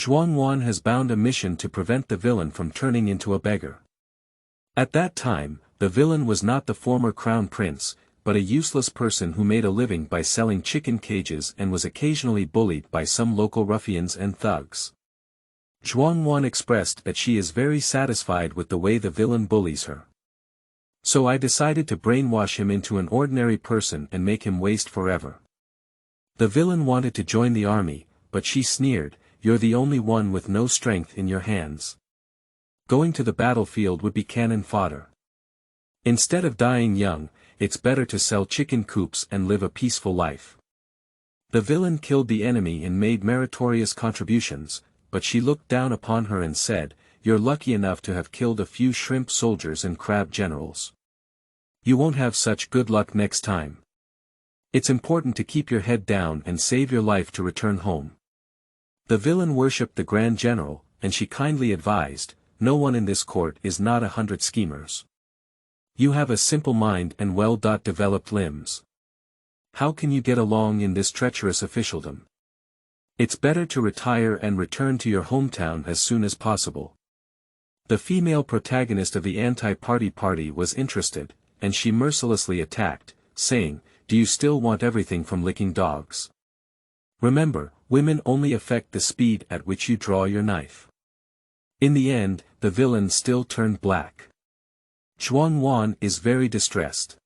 Zhuang Wan has bound a mission to prevent the villain from turning into a beggar. At that time, the villain was not the former crown prince, but a useless person who made a living by selling chicken cages and was occasionally bullied by some local ruffians and thugs. Zhuang Wan expressed that she is very satisfied with the way the villain bullies her. So I decided to brainwash him into an ordinary person and make him waste forever. The villain wanted to join the army, but she sneered, "You're the only one with no strength in your hands. Going to the battlefield would be cannon fodder. Instead of dying young, it's better to sell chicken coops and live a peaceful life." The villain killed the enemy and made meritorious contributions, but she looked down upon her and said, "You're lucky enough to have killed a few shrimp soldiers and crab generals. You won't have such good luck next time. It's important to keep your head down and save your life to return home." The villain worshipped the Grand General, and she kindly advised, "No one in this court is not 100 schemers. You have a simple mind and well-developed limbs. How can you get along in this treacherous officialdom? It's better to retire and return to your hometown as soon as possible." The female protagonist of the anti-party party was interested, and she mercilessly attacked, saying, "Do you still want everything from licking dogs? Remember, women only affect the speed at which you draw your knife." In the end, the villain still turned black. Zhuang Wan is very distressed.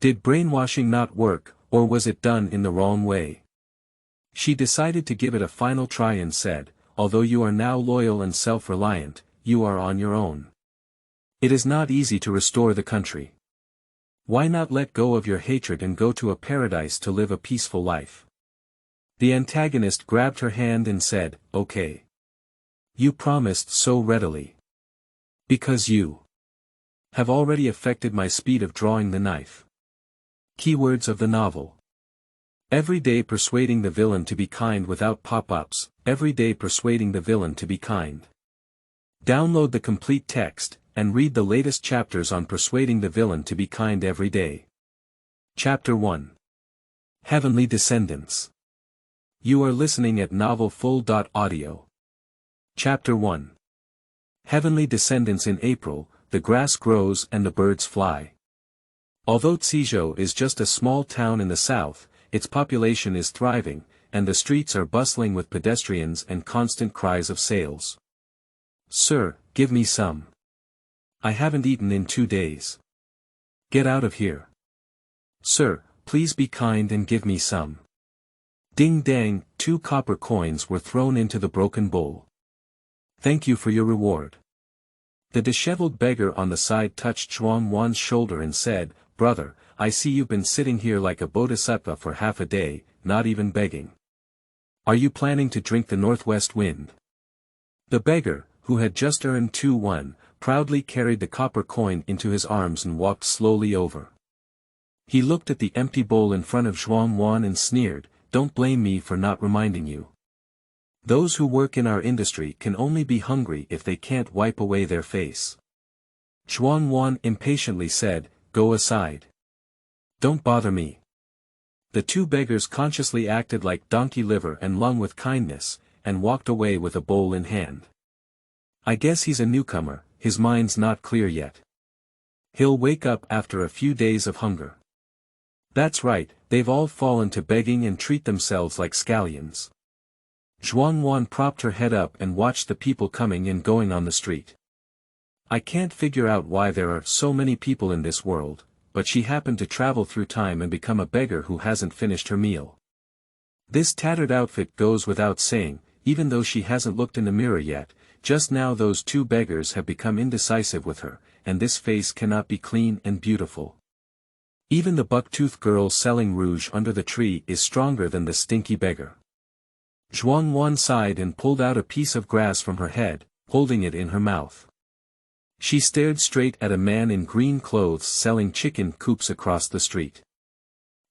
Did brainwashing not work, or was it done in the wrong way? She decided to give it a final try and said, "Although you are now loyal and self-reliant, you are on your own. It is not easy to restore the country. Why not let go of your hatred and go to a paradise to live a peaceful life?" The antagonist grabbed her hand and said, "Okay. You promised so readily. Because you have already affected my speed of drawing the knife." Keywords of the novel. Every day persuading the villain to be kind without pop-ups, every day persuading the villain to be kind. Download the complete text, and read the latest chapters on persuading the villain to be kind every day. Chapter 1. Heavenly Descendants. You are listening at novelfull.audio. Chapter 1. Heavenly Descendants. In April, the grass grows and the birds fly. Although Zizhou is just a small town in the south, its population is thriving, and the streets are bustling with pedestrians and constant cries of sales. "Sir, give me some. I haven't eaten in 2 days. Get out of here. Sir, please be kind and give me some." Ding dang, 2 copper coins were thrown into the broken bowl. "Thank you for your reward." The disheveled beggar on the side touched Zhuang Wan's shoulder and said, "Brother, I see you've been sitting here like a bodhisattva for half a day, not even begging. Are you planning to drink the northwest wind?" The beggar, who had just earned 2 won, proudly carried the copper coin into his arms and walked slowly over. He looked at the empty bowl in front of Zhuang Wan and sneered, "Don't blame me for not reminding you. Those who work in our industry can only be hungry if they can't wipe away their face." Zhuang Wan impatiently said, "Go aside. Don't bother me." The 2 beggars consciously acted like donkey liver and lung with kindness, and walked away with a bowl in hand. "I guess he's a newcomer, his mind's not clear yet. He'll wake up after a few days of hunger. That's right, they've all fallen to begging and treat themselves like scallions." Zhuang Wan propped her head up and watched the people coming and going on the street. "I can't figure out why there are so many people in this world," but she happened to travel through time and become a beggar who hasn't finished her meal. This tattered outfit goes without saying, even though she hasn't looked in the mirror yet. Just now those 2 beggars have become indecisive with her, and this face cannot be clean and beautiful. Even the buck-toothed girl selling rouge under the tree is stronger than the stinky beggar. Zhuang Wan sighed and pulled out a piece of grass from her head, holding it in her mouth. She stared straight at a man in green clothes selling chicken coops across the street.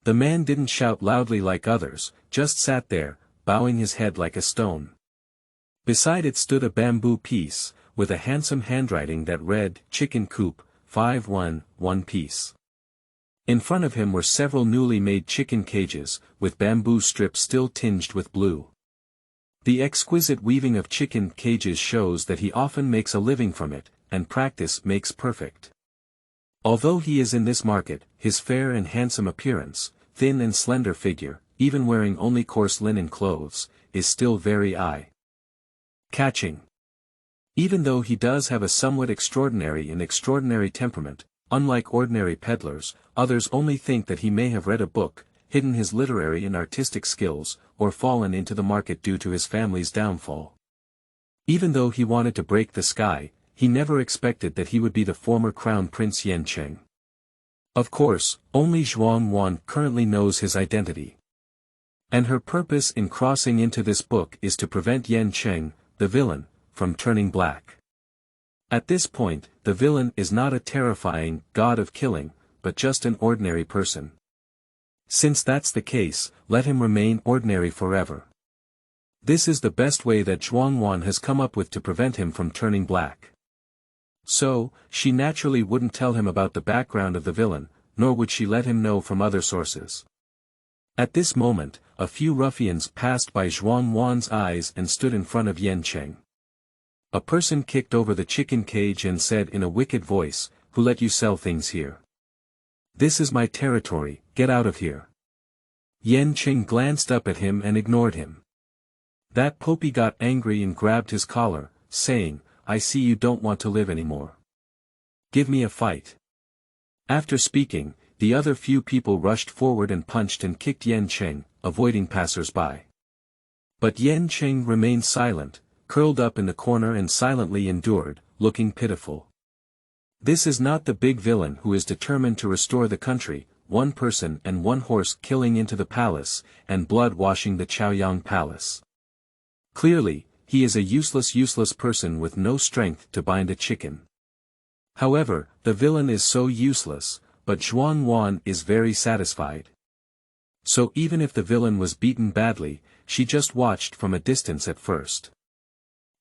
The man didn't shout loudly like others, just sat there, bowing his head like a stone. Beside it stood a bamboo piece, with a handsome handwriting that read, "Chicken coop, 5 won, 1 piece." In front of him were several newly made chicken cages, with bamboo strips still tinged with blue. The exquisite weaving of chicken cages shows that he often makes a living from it, and practice makes perfect. Although he is in this market, his fair and handsome appearance, thin and slender figure, even wearing only coarse linen clothes, is still very eye-catching. Even though he does have a somewhat extraordinary temperament, unlike ordinary peddlers, others only think that he may have read a book, hidden his literary and artistic skills, or fallen into the market due to his family's downfall. Even though he wanted to break the sky, he never expected that he would be the former Crown Prince Yan Cheng. Of course, only Zhuang Wan currently knows his identity. And her purpose in crossing into this book is to prevent Yan Cheng, the villain, from turning black. At this point, the villain is not a terrifying god of killing, but just an ordinary person. Since that's the case, let him remain ordinary forever. This is the best way that Zhuang Wan has come up with to prevent him from turning black. So, she naturally wouldn't tell him about the background of the villain, nor would she let him know from other sources. At this moment, a few ruffians passed by Zhuang Wan's eyes and stood in front of Yan Cheng. A person kicked over the chicken cage and said in a wicked voice, "Who let you sell things here? This is my territory, get out of here." Yan Cheng glanced up at him and ignored him. That Popey got angry and grabbed his collar, saying, "I see you don't want to live anymore. Give me a fight." After speaking, the other few people rushed forward and punched and kicked Yan Cheng, avoiding passers-by. But Yan Cheng remained silent, curled up in the corner and silently endured, looking pitiful. This is not the big villain who is determined to restore the country, one person and one horse killing into the palace, and blood washing the Chaoyang palace. Clearly, he is a useless person with no strength to bind a chicken. However, the villain is so useless, but Zhuang Wan is very satisfied. So even if the villain was beaten badly, she just watched from a distance at first.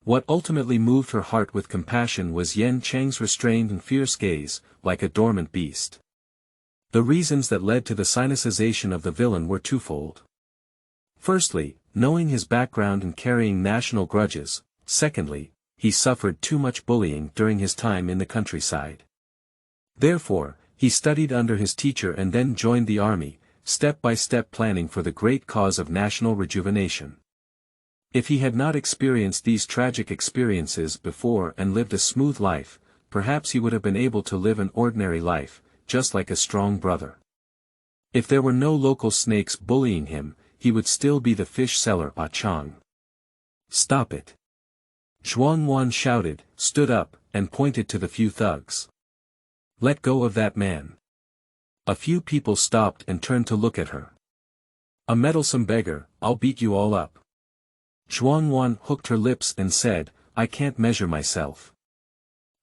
What ultimately moved her heart with compassion was Yan Cheng's restrained and fierce gaze, like a dormant beast. The reasons that led to the sinicization of the villain were twofold. Firstly, knowing his background and carrying national grudges. Secondly, he suffered too much bullying during his time in the countryside. Therefore, he studied under his teacher and then joined the army, step by step planning for the great cause of national rejuvenation. If he had not experienced these tragic experiences before and lived a smooth life, perhaps he would have been able to live an ordinary life, just like a strong brother. If there were no local snakes bullying him, he would still be the fish seller Ah Chang. "Stop it!" Zhuang Wan shouted, stood up, and pointed to the few thugs. "Let go of that man." A few people stopped and turned to look at her. "A meddlesome beggar, I'll beat you all up." Zhuang Wan hooked her lips and said, "I can't measure myself."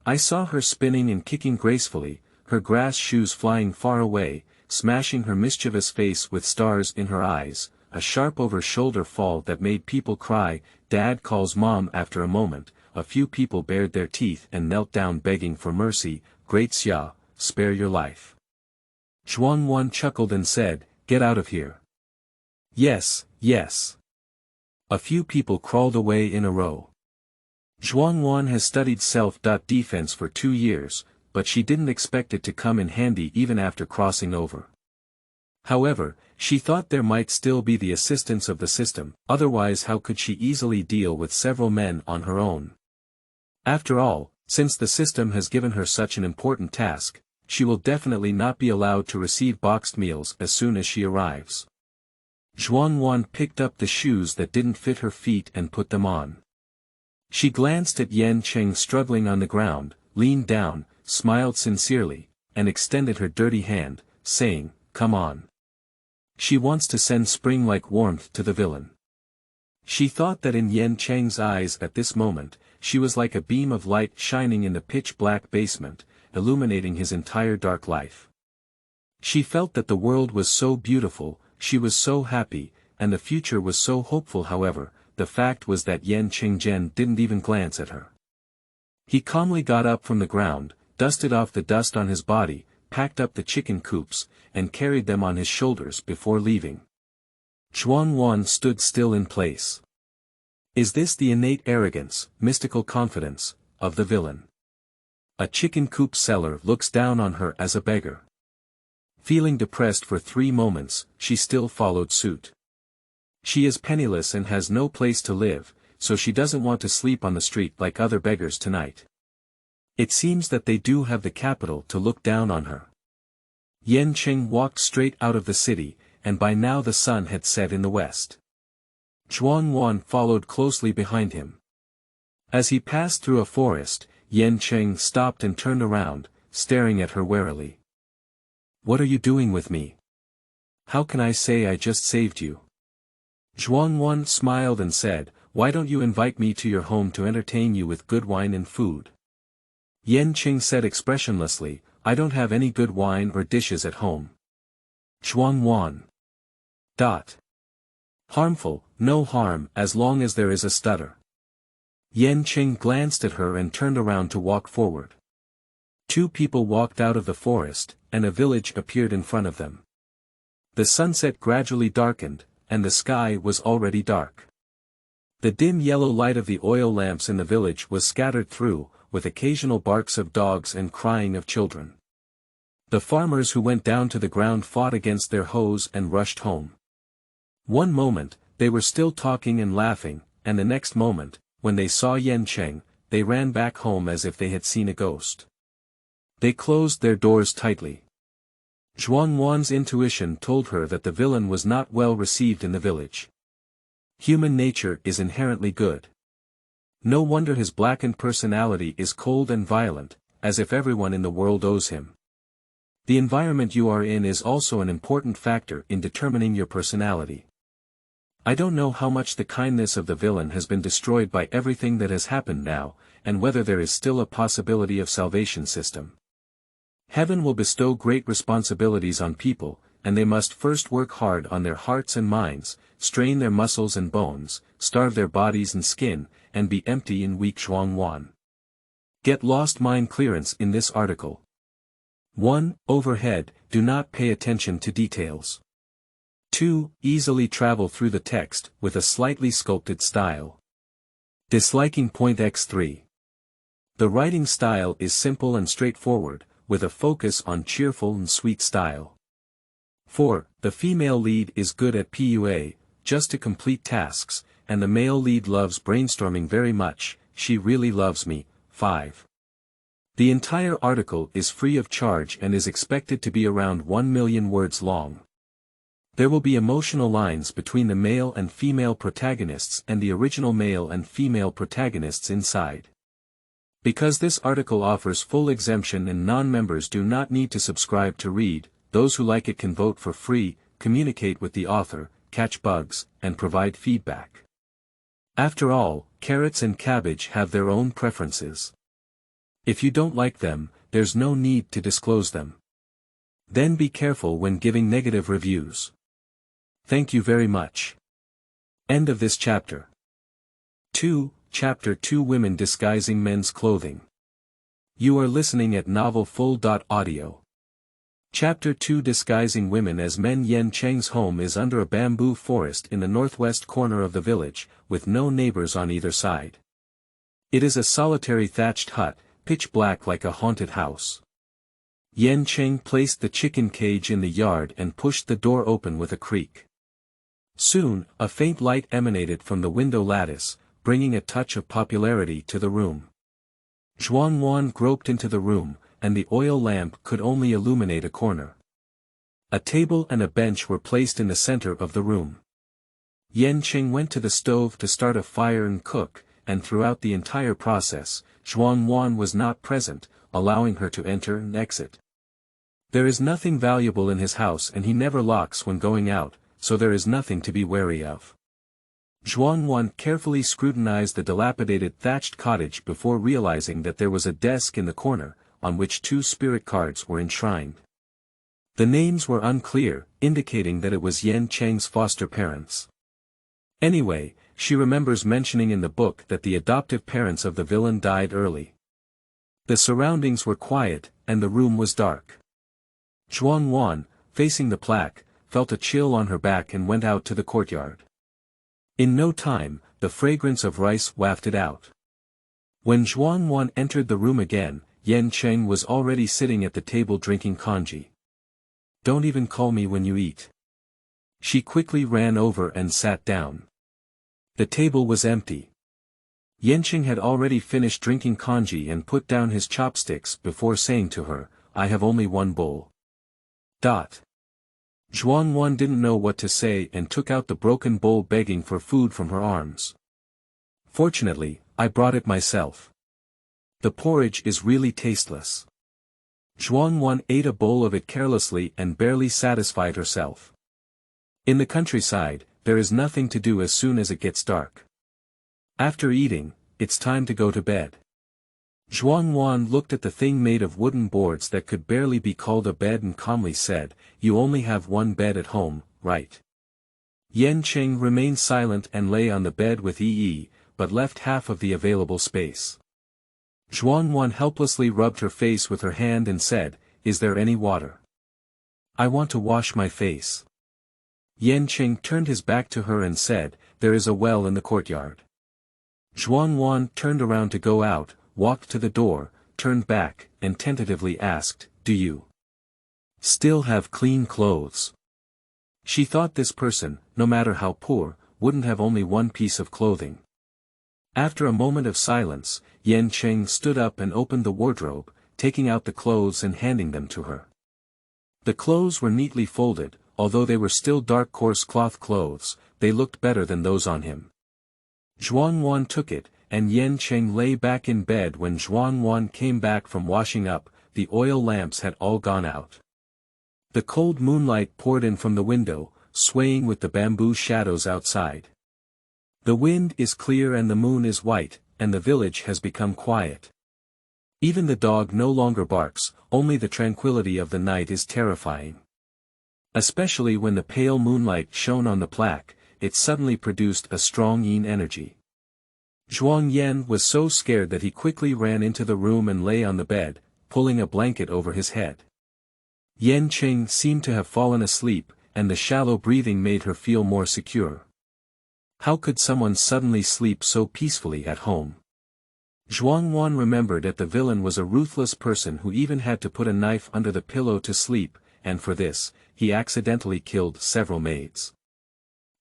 I saw her spinning and kicking gracefully, her grass shoes flying far away, smashing her mischievous face with stars in her eyes, a sharp over-shoulder fall that made people cry, "Dad calls Mom." After a moment, a few people bared their teeth and knelt down begging for mercy, "Great Xia, spare your life." Zhuang Wan chuckled and said, "Get out of here." "Yes, yes." A few people crawled away in a row. Zhuang Wan has studied self-defense for 2 years, but she didn't expect it to come in handy even after crossing over. However, she thought there might still be the assistance of the system, otherwise how could she easily deal with several men on her own? After all, since the system has given her such an important task, she will definitely not be allowed to receive boxed meals as soon as she arrives. Zhuang Wan picked up the shoes that didn't fit her feet and put them on. She glanced at Yan Cheng struggling on the ground, leaned down, smiled sincerely, and extended her dirty hand, saying, "Come on." She wants to send spring-like warmth to the villain. She thought that in Yan Cheng's eyes at this moment, she was like a beam of light shining in the pitch-black basement, illuminating his entire dark life. She felt that the world was so beautiful, she was so happy, and the future was so hopeful. However, the fact was that Yan Chengzhen didn't even glance at her. He calmly got up from the ground, dusted off the dust on his body, packed up the chicken coops, and carried them on his shoulders before leaving. Zhuang Wan stood still in place. Is this the innate arrogance, mystical confidence, of the villain? A chicken coop seller looks down on her as a beggar. Feeling depressed for 3 moments, she still followed suit. She is penniless and has no place to live, so she doesn't want to sleep on the street like other beggars tonight. It seems that they do have the capital to look down on her. Yan Qing walked straight out of the city, and by now the sun had set in the west. Zhuang Wan followed closely behind him. As he passed through a forest, Yan Qing stopped and turned around, staring at her warily. "What are you doing with me? How can I say I just saved you?" Zhuang Wan smiled and said, "Why don't you invite me to your home to entertain you with good wine and food?" Yan Qing said expressionlessly, "I don't have any good wine or dishes at home." Zhuang Wan. Harmful, no harm as long as there is a stutter. Yan Qing glanced at her and turned around to walk forward. 2 people walked out of the forest, and a village appeared in front of them. The sunset gradually darkened, and the sky was already dark. The dim yellow light of the oil lamps in the village was scattered through, with occasional barks of dogs and crying of children. The farmers who went down to the ground fought against their hoes and rushed home. One moment, they were still talking and laughing, and the next moment, when they saw Yan Qing, they ran back home as if they had seen a ghost. They closed their doors tightly. Zhuang Wan's intuition told her that the villain was not well received in the village. Human nature is inherently good. No wonder his blackened personality is cold and violent, as if everyone in the world owes him. The environment you are in is also an important factor in determining your personality. I don't know how much the kindness of the villain has been destroyed by everything that has happened now, and whether there is still a possibility of salvation system. Heaven will bestow great responsibilities on people, and they must first work hard on their hearts and minds, strain their muscles and bones, starve their bodies and skin, and be empty and weak. Zhuang Wan. Get lost mind clearance in this article. 1. Overhead, do not pay attention to details. 2. Easily travel through the text with a slightly sculpted style. Disliking point x3. The writing style is simple and straightforward, with a focus on cheerful and sweet style. 4. The female lead is good at PUA, just to complete tasks, and the male lead loves brainstorming very much, she really loves me. 5. The entire article is free of charge and is expected to be around 1 million words long. There will be emotional lines between the male and female protagonists and the original male and female protagonists inside. Because this article offers full exemption and non-members do not need to subscribe to read, those who like it can vote for free, communicate with the author, catch bugs, and provide feedback. After all, carrots and cabbage have their own preferences. If you don't like them, there's no need to disclose them. Then be careful when giving negative reviews. Thank you very much. End of this chapter. 2. Chapter 2 Women Disguising Men's Clothing. You are listening at novelfull.audio. Chapter 2 Disguising Women as Men. Yan Cheng's home is under a bamboo forest in the northwest corner of the village, with no neighbors on either side. It is a solitary thatched hut, pitch black like a haunted house. Yan Cheng placed the chicken cage in the yard and pushed the door open with a creak. Soon, a faint light emanated from the window lattice, bringing a touch of popularity to the room. Zhuang Wan groped into the room, and the oil lamp could only illuminate a corner. A table and a bench were placed in the center of the room. Yan Qing went to the stove to start a fire and cook, and throughout the entire process, Zhuang Wan was not present, allowing her to enter and exit. There is nothing valuable in his house and he never locks when going out, so there is nothing to be wary of. Zhuang Wan carefully scrutinized the dilapidated thatched cottage before realizing that there was a desk in the corner, on which 2 spirit cards were enshrined. The names were unclear, indicating that it was Yan Cheng's foster parents. Anyway, she remembers mentioning in the book that the adoptive parents of the villain died early. The surroundings were quiet, and the room was dark. Zhuang Wan, facing the plaque, felt a chill on her back and went out to the courtyard. In no time, the fragrance of rice wafted out. When Zhuang Wan entered the room again, Yan Cheng was already sitting at the table drinking congee. "Don't even call me when you eat." She quickly ran over and sat down. The table was empty. Yanqing had already finished drinking congee and put down his chopsticks before saying to her, "I have only one bowl." Zhuang Wan didn't know what to say and took out the broken bowl begging for food from her arms. "Fortunately, I brought it myself. The porridge is really tasteless." Zhuang Wan ate a bowl of it carelessly and barely satisfied herself. In the countryside, there is nothing to do as soon as it gets dark. After eating, it's time to go to bed. Zhuang Wan looked at the thing made of wooden boards that could barely be called a bed and calmly said, "You only have one bed at home, right?" Yan Qing remained silent and lay on the bed with Yi, but left half of the available space. Zhuang Wan helplessly rubbed her face with her hand and said, "Is there any water? I want to wash my face." Yan Qing turned his back to her and said, "There is a well in the courtyard." Zhuang Wan turned around to go out, walked to the door, turned back, and tentatively asked, "Do you still have clean clothes?" She thought this person, no matter how poor, wouldn't have only one piece of clothing. After a moment of silence, Yan Cheng stood up and opened the wardrobe, taking out the clothes and handing them to her. The clothes were neatly folded, although they were still dark coarse cloth clothes, they looked better than those on him. Zhuang Wan took it, and Yan Cheng lay back in bed. When Zhuang Wan came back from washing up, the oil lamps had all gone out. The cold moonlight poured in from the window, swaying with the bamboo shadows outside. The wind is clear and the moon is white, and the village has become quiet. Even the dog no longer barks, only the tranquility of the night is terrifying. Especially when the pale moonlight shone on the plaque, it suddenly produced a strong yin energy. Zhuang Yan was so scared that he quickly ran into the room and lay on the bed, pulling a blanket over his head. Yan Qing seemed to have fallen asleep, and the shallow breathing made her feel more secure. How could someone suddenly sleep so peacefully at home? Zhuang Wan remembered that the villain was a ruthless person who even had to put a knife under the pillow to sleep, and for this, he accidentally killed several maids.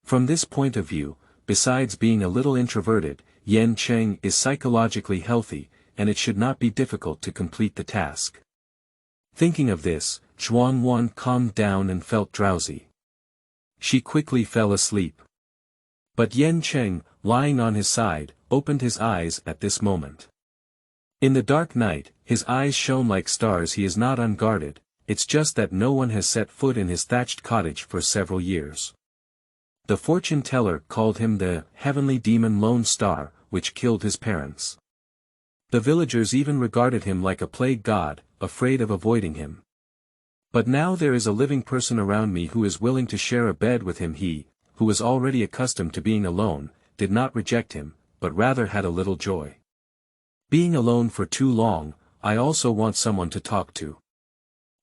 From this point of view, besides being a little introverted, Yan Cheng is psychologically healthy, and it should not be difficult to complete the task. Thinking of this, Zhuang Wan calmed down and felt drowsy. She quickly fell asleep. But Yan Cheng, lying on his side, opened his eyes at this moment. In the dark night, his eyes shone like stars. He is not unguarded, it's just that no one has set foot in his thatched cottage for several years. The fortune teller called him the heavenly demon Lone Star, which killed his parents. The villagers even regarded him like a plague god, afraid of avoiding him. But now there is a living person around me who is willing to share a bed with him. He, who was already accustomed to being alone, did not reject him, but rather had a little joy. Being alone for too long, I also want someone to talk to.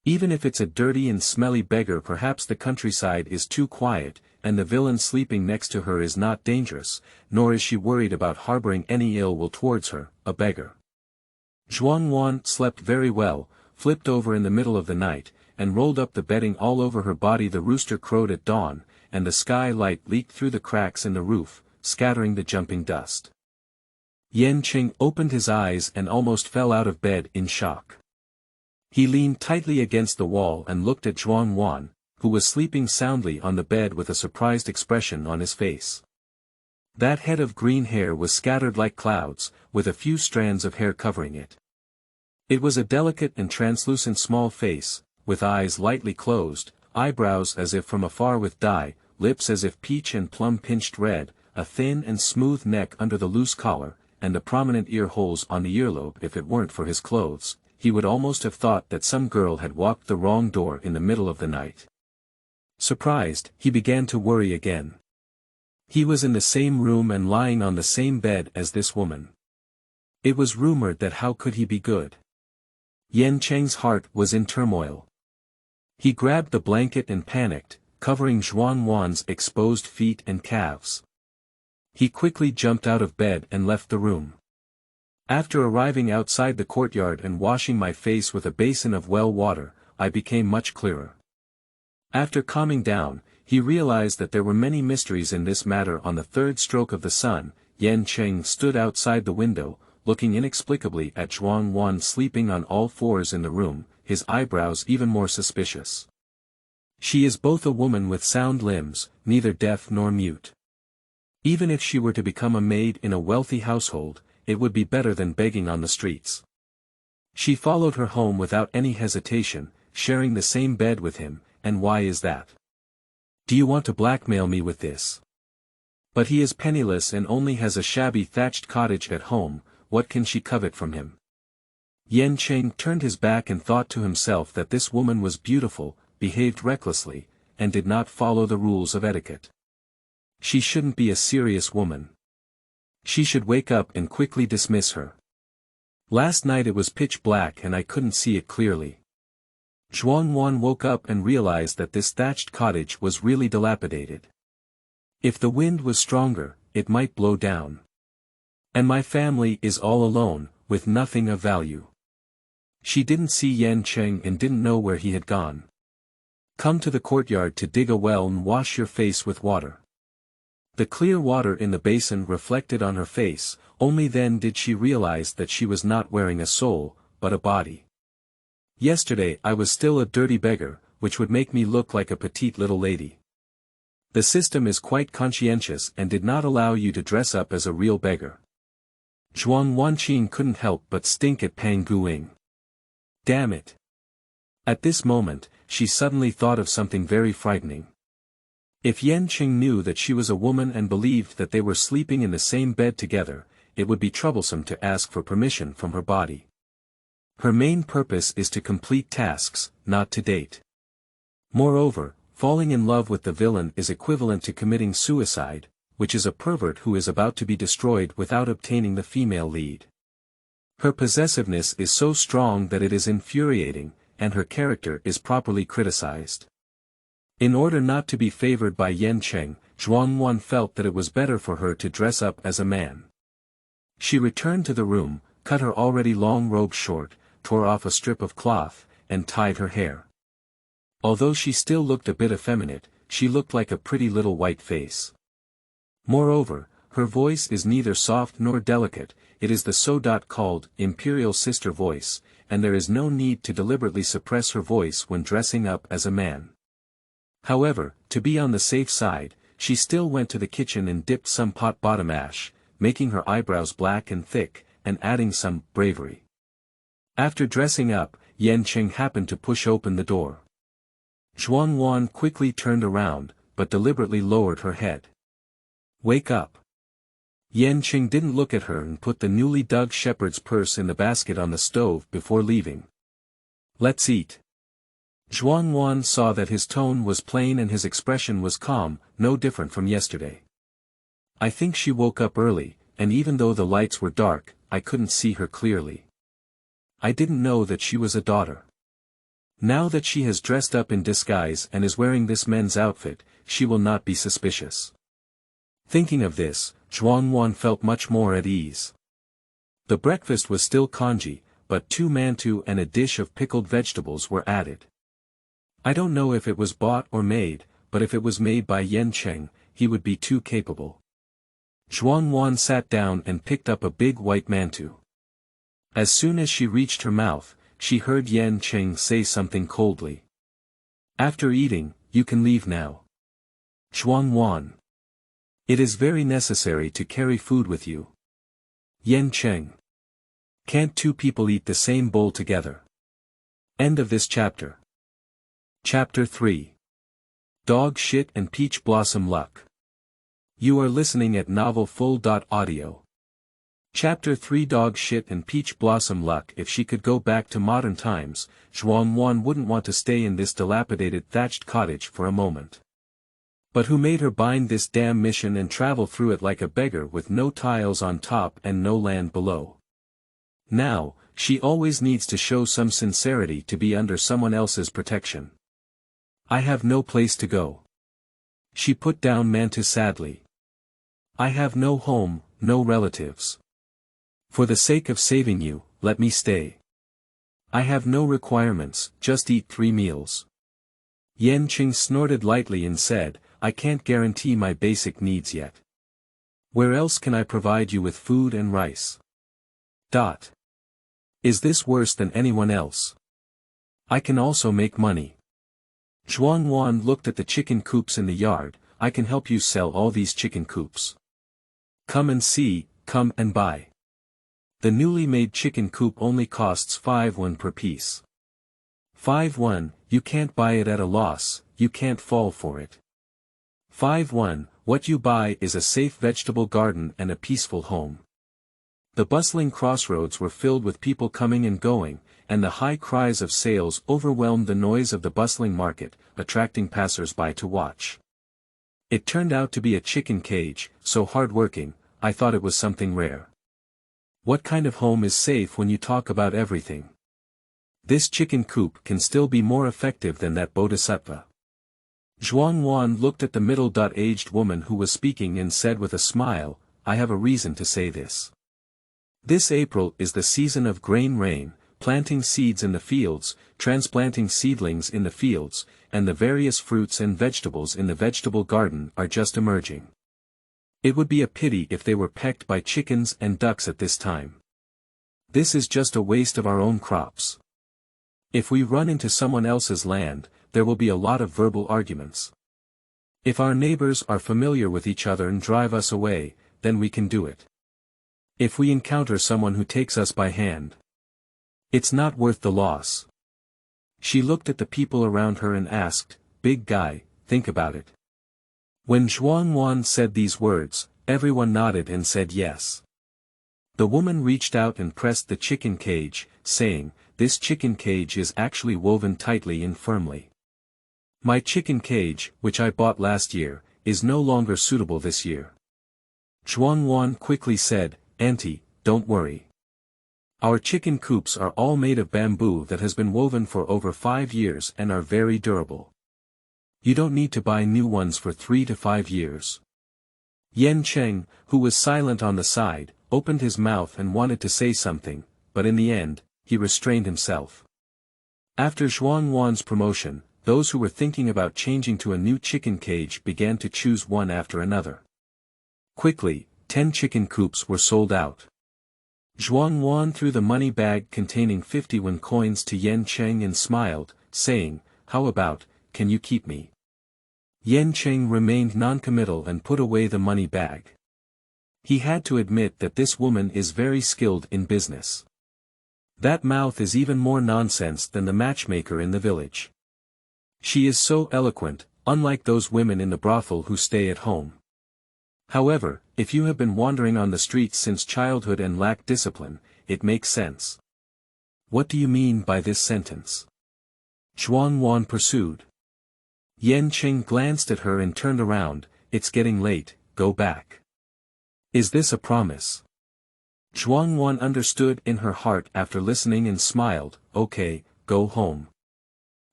Even if it's a dirty and smelly beggar, perhaps the countryside is too quiet, and the villain sleeping next to her is not dangerous, nor is she worried about harboring any ill will towards her, a beggar. Zhuang Wan slept very well, flipped over in the middle of the night, and rolled up the bedding all over her body. The rooster crowed at dawn, and the sky light leaked through the cracks in the roof, scattering the jumping dust. Yan Qing opened his eyes and almost fell out of bed in shock. He leaned tightly against the wall and looked at Zhuang Wan, who was sleeping soundly on the bed with a surprised expression on his face. That head of green hair was scattered like clouds, with a few strands of hair covering it. It was a delicate and translucent small face, with eyes lightly closed, eyebrows as if from afar with dye, lips as if peach and plum pinched red, a thin and smooth neck under the loose collar, and the prominent ear holes on the earlobe. If it weren't for his clothes, he would almost have thought that some girl had walked the wrong door in the middle of the night. Surprised, he began to worry again. He was in the same room and lying on the same bed as this woman. It was rumored that how could he be good? Yan Cheng's heart was in turmoil. He grabbed the blanket and panicked, covering Zhuang Wan's exposed feet and calves. He quickly jumped out of bed and left the room. After arriving outside the courtyard and washing my face with a basin of well water, I became much clearer. After calming down, he realized that there were many mysteries in this matter. On the third stroke of the sun, Yan Cheng stood outside the window, looking inexplicably at Zhuang Wan sleeping on all fours in the room, his eyebrows even more suspicious. She is both a woman with sound limbs, neither deaf nor mute. Even if she were to become a maid in a wealthy household, it would be better than begging on the streets. She followed her home without any hesitation, sharing the same bed with him, and why is that? Do you want to blackmail me with this? But he is penniless and only has a shabby thatched cottage at home. What can she covet from him? Yan Cheng turned his back and thought to himself that this woman was beautiful, behaved recklessly, and did not follow the rules of etiquette. She shouldn't be a serious woman. She should wake up and quickly dismiss her. Last night it was pitch black and I couldn't see it clearly. Zhuang Wan woke up and realized that this thatched cottage was really dilapidated. If the wind was stronger, it might blow down. And my family is all alone, with nothing of value. She didn't see Yan Cheng and didn't know where he had gone. Come to the courtyard to dig a well and wash your face with water. The clear water in the basin reflected on her face. Only then did she realize that she was not wearing a soul, but a body. Yesterday I was still a dirty beggar, which would make me look like a petite little lady. The system is quite conscientious and did not allow you to dress up as a real beggar. Zhuang Wanqing couldn't help but stink at Pang Guing. Damn it. At this moment, she suddenly thought of something very frightening. If Yan Qing knew that she was a woman and believed that they were sleeping in the same bed together, it would be troublesome to ask for permission from her body. Her main purpose is to complete tasks, not to date. Moreover, falling in love with the villain is equivalent to committing suicide, which is a pervert who is about to be destroyed without obtaining the female lead. Her possessiveness is so strong that it is infuriating, and her character is properly criticized. In order not to be favored by Yan Cheng, Zhuang Wan felt that it was better for her to dress up as a man. She returned to the room, cut her already long robe short, tore off a strip of cloth, and tied her hair. Although she still looked a bit effeminate, she looked like a pretty little white face. Moreover, her voice is neither soft nor delicate, it is the so-called imperial sister voice, and there is no need to deliberately suppress her voice when dressing up as a man. However, to be on the safe side, she still went to the kitchen and dipped some pot-bottom ash, making her eyebrows black and thick, and adding some bravery. After dressing up, Yan Cheng happened to push open the door. Zhuang Wan quickly turned around, but deliberately lowered her head. Wake up. Yan Cheng didn't look at her and put the newly dug shepherd's purse in the basket on the stove before leaving. Let's eat. Zhuang Wan saw that his tone was plain and his expression was calm, no different from yesterday. I think she woke up early, and even though the lights were dark, I couldn't see her clearly. I didn't know that she was a daughter. Now that she has dressed up in disguise and is wearing this men's outfit, she will not be suspicious. Thinking of this, Zhuang Wan felt much more at ease. The breakfast was still congee, but 2 mantou and a dish of pickled vegetables were added. I don't know if it was bought or made, but if it was made by Yan Cheng, he would be too capable. Zhuang Wan sat down and picked up a big white mantou. As soon as she reached her mouth, she heard Yan Cheng say something coldly. After eating, you can leave now. Zhuang Wan. It is very necessary to carry food with you. Yan Cheng. Can't 2 people eat the same bowl together? End of this chapter. Chapter 3. Dog Shit and Peach Blossom Luck. You are listening at novelfull.audio. Chapter 3. Dog Shit and Peach Blossom Luck. If she could go back to modern times, Zhuang Wan wouldn't want to stay in this dilapidated thatched cottage for a moment. But who made her bind this damn mission and travel through it like a beggar with no tiles on top and no land below? Now, she always needs to show some sincerity to be under someone else's protection. I have no place to go. She put down mantou sadly. I have no home, no relatives. For the sake of saving you, let me stay. I have no requirements, just eat 3 meals. Yan Qing snorted lightly and said, I can't guarantee my basic needs yet. Where else can I provide you with food and rice? Is this worse than anyone else? I can also make money. Zhuang Wan looked at the chicken coops in the yard. I can help you sell all these chicken coops. Come and see, come and buy. The newly made chicken coop only costs 5 won per piece. 5 won, you can't buy it at a loss, you can't fall for it. 5 won, what you buy is a safe vegetable garden and a peaceful home. The bustling crossroads were filled with people coming and going, and the high cries of sales overwhelmed the noise of the bustling market, attracting passers-by to watch. It turned out to be a chicken cage, so hard-working, I thought it was something rare. What kind of home is safe when you talk about everything? This chicken coop can still be more effective than that bodhisattva. Zhuang Wan looked at the middle-aged woman who was speaking and said with a smile, I have a reason to say this. This April is the season of grain rain, planting seeds in the fields, transplanting seedlings in the fields, and the various fruits and vegetables in the vegetable garden are just emerging. It would be a pity if they were pecked by chickens and ducks at this time. This is just a waste of our own crops. If we run into someone else's land, there will be a lot of verbal arguments. If our neighbors are familiar with each other and drive us away, then we can do it. If we encounter someone who takes us by hand, it's not worth the loss. She looked at the people around her and asked, Big guy, think about it. When Zhuang Wan said these words, everyone nodded and said yes. The woman reached out and pressed the chicken cage, saying, This chicken cage is actually woven tightly and firmly. My chicken cage, which I bought last year, is no longer suitable this year. Zhuang Wan quickly said, Auntie, don't worry. Our chicken coops are all made of bamboo that has been woven for over 5 years and are very durable. You don't need to buy new ones for 3 to 5 years. Yan Cheng, who was silent on the side, opened his mouth and wanted to say something, but in the end, he restrained himself. After Zhuang Wan's promotion, those who were thinking about changing to a new chicken cage began to choose one after another. Quickly, 10 chicken coops were sold out. Zhuang Wan threw the money bag containing 50 won coins to Yan Cheng and smiled, saying, How about, can you keep me? Yan Cheng remained non-committal and put away the money bag. He had to admit that this woman is very skilled in business. That mouth is even more nonsense than the matchmaker in the village. She is so eloquent, unlike those women in the brothel who stay at home. However, if you have been wandering on the streets since childhood and lack discipline, it makes sense. What do you mean by this sentence? Zhuang Wan pursued. Yan Qing glanced at her and turned around, It's getting late, go back. Is this a promise? Zhuang Wan understood in her heart after listening and smiled, Okay, go home.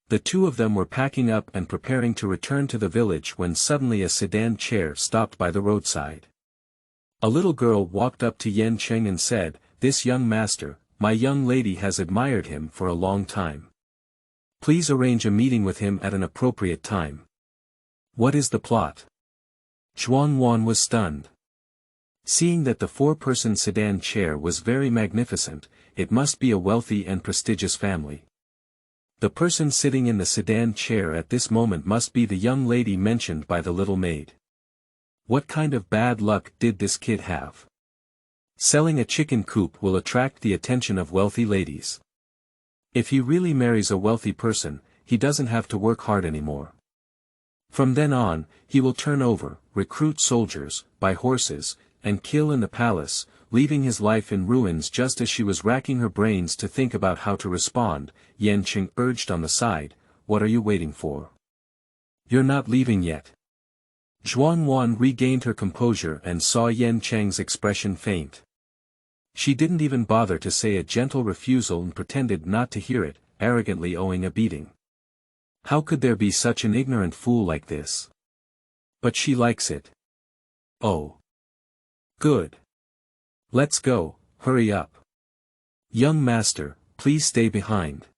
The two of them were packing up and preparing to return to the village when suddenly a sedan chair stopped by the roadside. A little girl walked up to Yan Cheng and said, This young master, my young lady has admired him for a long time. Please arrange a meeting with him at an appropriate time. What is the plot? Zhuang Wan was stunned. Seeing that the 4-person sedan chair was very magnificent, it must be a wealthy and prestigious family. The person sitting in the sedan chair at this moment must be the young lady mentioned by the little maid. What kind of bad luck did this kid have? Selling a chicken coop will attract the attention of wealthy ladies. If he really marries a wealthy person, he doesn't have to work hard anymore. From then on, he will turn over, recruit soldiers, buy horses, and kill in the palace, leaving his life in ruins. Just as she was racking her brains to think about how to respond, Yan Qing urged on the side, What are you waiting for? You're not leaving yet. Zhuang Wan regained her composure and saw Yan Cheng's expression faint. She didn't even bother to say a gentle refusal and pretended not to hear it, arrogantly owing a beating. How could there be such an ignorant fool like this? But she likes it. Oh. Good. Let's go, hurry up. Young master, please stay behind.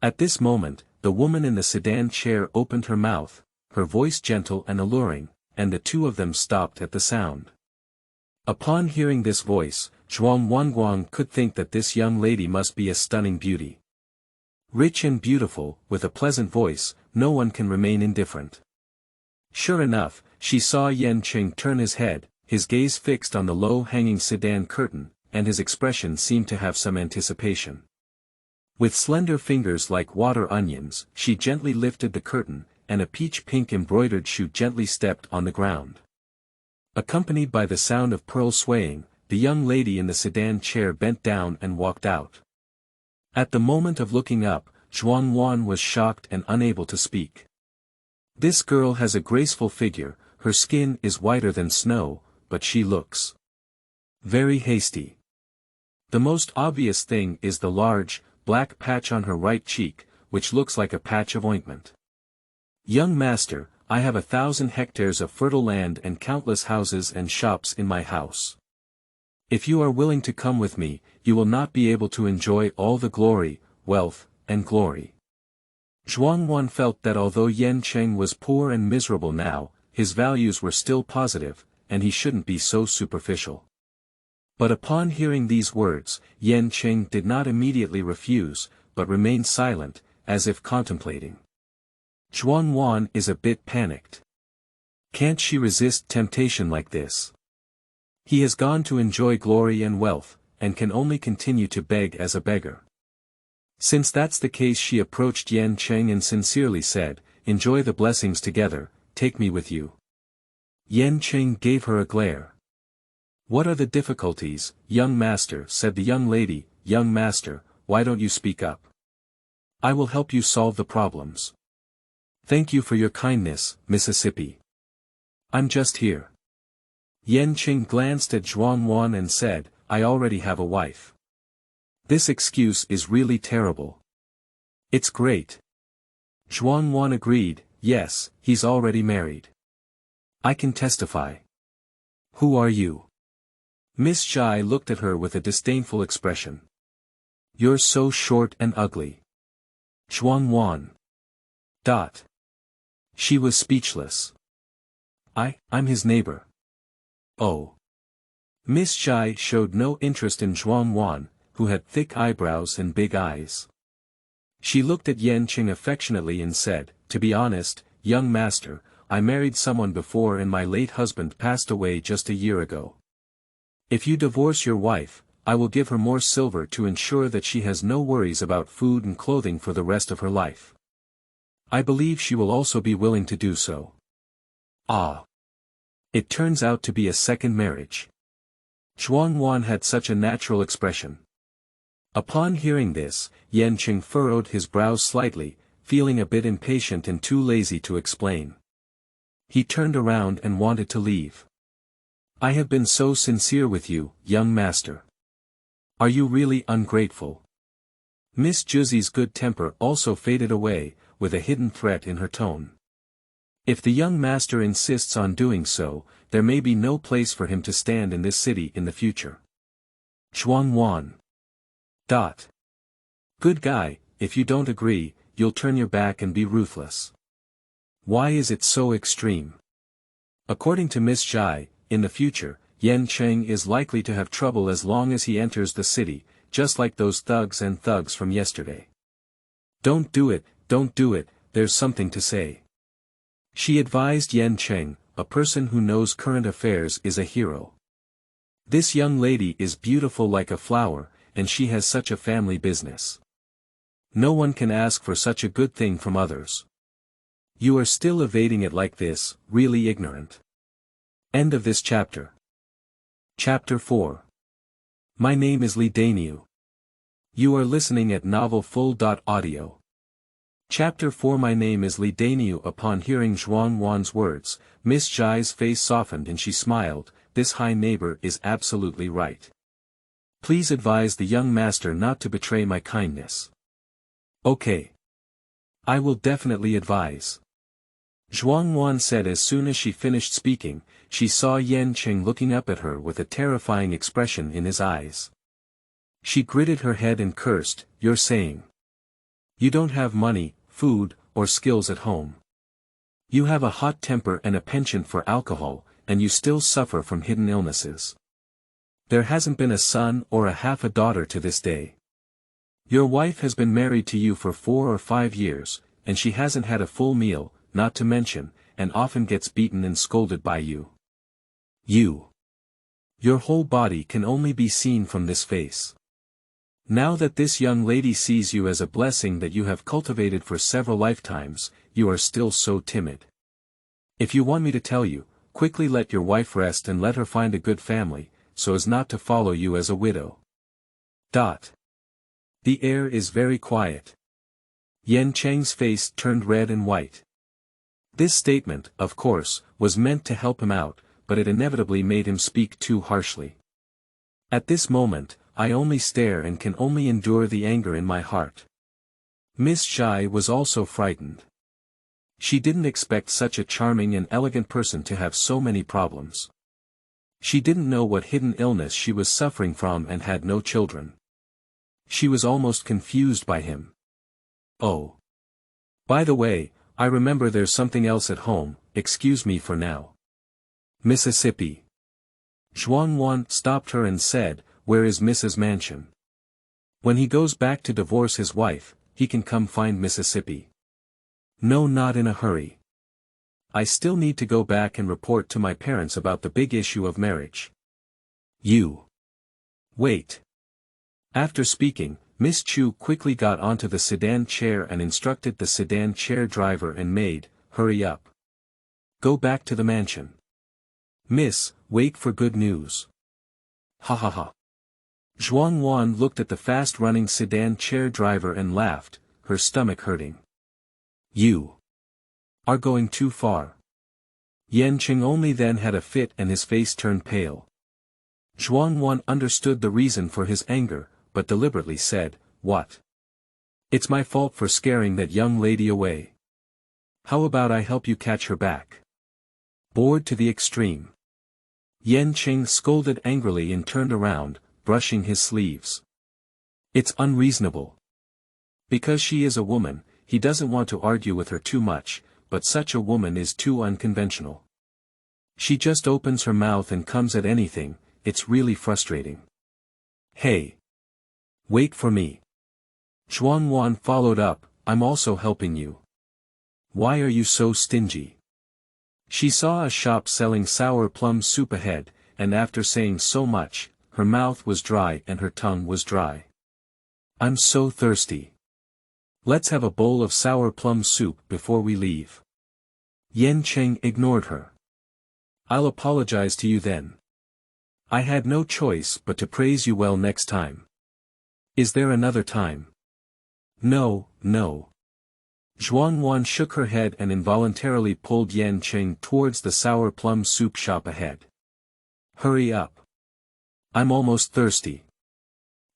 At this moment, the woman in the sedan chair opened her mouth, her voice gentle and alluring, and the two of them stopped at the sound. Upon hearing this voice, Zhuang Wan could think that this young lady must be a stunning beauty. Rich and beautiful, with a pleasant voice, no one can remain indifferent. Sure enough, she saw Yan Qing turn his head, his gaze fixed on the low-hanging sedan curtain, and his expression seemed to have some anticipation. With slender fingers like water onions, she gently lifted the curtain, and a peach-pink embroidered shoe gently stepped on the ground. Accompanied by the sound of pearl swaying, the young lady in the sedan chair bent down and walked out. At the moment of looking up, Zhuang Wan was shocked and unable to speak. This girl has a graceful figure, her skin is whiter than snow, but she looks very hasty. The most obvious thing is the large, black patch on her right cheek, which looks like a patch of ointment. Young master, I have 1,000 hectares of fertile land and countless houses and shops in my house. If you are willing to come with me, you will not be able to enjoy all the glory, wealth, and glory. Zhuang Wan felt that although Yan Qing was poor and miserable now, his values were still positive, and he shouldn't be so superficial. But upon hearing these words, Yan Qing did not immediately refuse, but remained silent, as if contemplating. Zhuang Wan is a bit panicked. Can't she resist temptation like this? He has gone to enjoy glory and wealth, and can only continue to beg as a beggar. Since that's the case, she approached Yan Qing and sincerely said, "Enjoy the blessings together, take me with you." Yan Qing gave her a glare. "What are the difficulties, young master?" said the young lady. "Young master, why don't you speak up? I will help you solve the problems." "Thank you for your kindness, Mississippi. I'm just here." Yan Qing glanced at Zhuang Wan and said, "I already have a wife. This excuse is really terrible." "It's great." Zhuang Wan agreed, "Yes, he's already married. I can testify." "Who are you?" Miss Zhai looked at her with a disdainful expression. "You're so short and ugly." Zhuang Wan. She was speechless. I'm his neighbor." "Oh." Miss Zhai showed no interest in Zhuang Wan, who had thick eyebrows and big eyes. She looked at Yan Qing affectionately and said, "To be honest, young master, I married someone before and my late husband passed away just a year ago. If you divorce your wife, I will give her more silver to ensure that she has no worries about food and clothing for the rest of her life. I believe she will also be willing to do so." "Ah. It turns out to be a second marriage." Zhuang Wan had such a natural expression. Upon hearing this, Yan Qing furrowed his brows slightly, feeling a bit impatient and too lazy to explain. He turned around and wanted to leave. "I have been so sincere with you, young master. Are you really ungrateful?" Miss Juzi's good temper also faded away, with a hidden threat in her tone. "If the young master insists on doing so, there may be no place for him to stand in this city in the future." Zhuang Wan. Good guy, if you don't agree, you'll turn your back and be ruthless. Why is it so extreme? According to Miss Zhai, in the future, Yan Qing is likely to have trouble as long as he enters the city, just like those thugs from yesterday. Don't do it, there's something to say." She advised Yan Qing, "A person who knows current affairs is a hero. This young lady is beautiful like a flower, and she has such a family business. No one can ask for such a good thing from others. You are still evading it like this, really ignorant." End of this chapter. Chapter 4. My name is Daniu. You are listening at novelfull.audio. Chapter 4. My name is Daniu. Upon hearing Zhuang Wan's words, Miss Zhai's face softened and she smiled. "This high neighbor is absolutely right. Please advise the young master not to betray my kindness." "Okay. I will definitely advise." Zhuang Wan said as soon as she finished speaking. she saw Yan Qing looking up at her with a terrifying expression in his eyes. She gritted her head and cursed, "You're saying you don't have money, food, or skills at home. You have a hot temper and a penchant for alcohol, and you still suffer from hidden illnesses. There hasn't been a son or a half a daughter to this day. Your wife has been married to you for 4 or 5 years, and she hasn't had a full meal, not to mention, and often gets beaten and scolded by you. Your whole body can only be seen from this face. Now that this young lady sees you as a blessing that you have cultivated for several lifetimes, you are still so timid. If you want me to tell you, quickly let your wife rest and let her find a good family, so as not to follow you as a widow." The air is very quiet. Yan Cheng's face turned red and white. This statement, of course, was meant to help him out, but it inevitably made him speak too harshly. At this moment, I only stare and can only endure the anger in my heart. Miss Zhai was also frightened. She didn't expect such a charming and elegant person to have so many problems. She didn't know what hidden illness she was suffering from and had no children. She was almost confused by him. "Oh. By the way, I remember there's something else at home, excuse me for now." "Mississippi." Zhuang Wan stopped her and said, "Where is Mrs. Mansion? When he goes back to divorce his wife, he can come find Mississippi." "No, not in a hurry. I still need to go back and report to my parents about the big issue of marriage." "You. Wait." After speaking, Miss Chu quickly got onto the sedan chair and instructed the sedan chair driver and maid, "Hurry up. Go back to the mansion. Miss, wait for good news." "Ha ha ha." Zhuang Wan looked at the fast-running sedan chair driver and laughed, her stomach hurting. "You are going too far." Yan Qing only then had a fit and his face turned pale. Zhuang Wan understood the reason for his anger, but deliberately said, "What? It's my fault for scaring that young lady away. How about I help you catch her back?" Bored to the extreme, Yan Qing scolded angrily and turned around, brushing his sleeves. "It's unreasonable. Because she is a woman, he doesn't want to argue with her too much, but such a woman is too unconventional. She just opens her mouth and comes at anything, it's really frustrating. Hey! Wait for me." Zhuang Wan followed up, "I'm also helping you. Why are you so stingy?" She saw a shop selling sour plum soup ahead, and after saying so much, her mouth was dry and her tongue was dry. "I'm so thirsty. Let's have a bowl of sour plum soup before we leave." Yan Qing ignored her. "I'll apologize to you then. I had no choice but to praise you well next time. Is there another time?" "No, no." Zhuang Wan shook her head and involuntarily pulled Yan Qing towards the sour plum soup shop ahead. "Hurry up. I'm almost thirsty."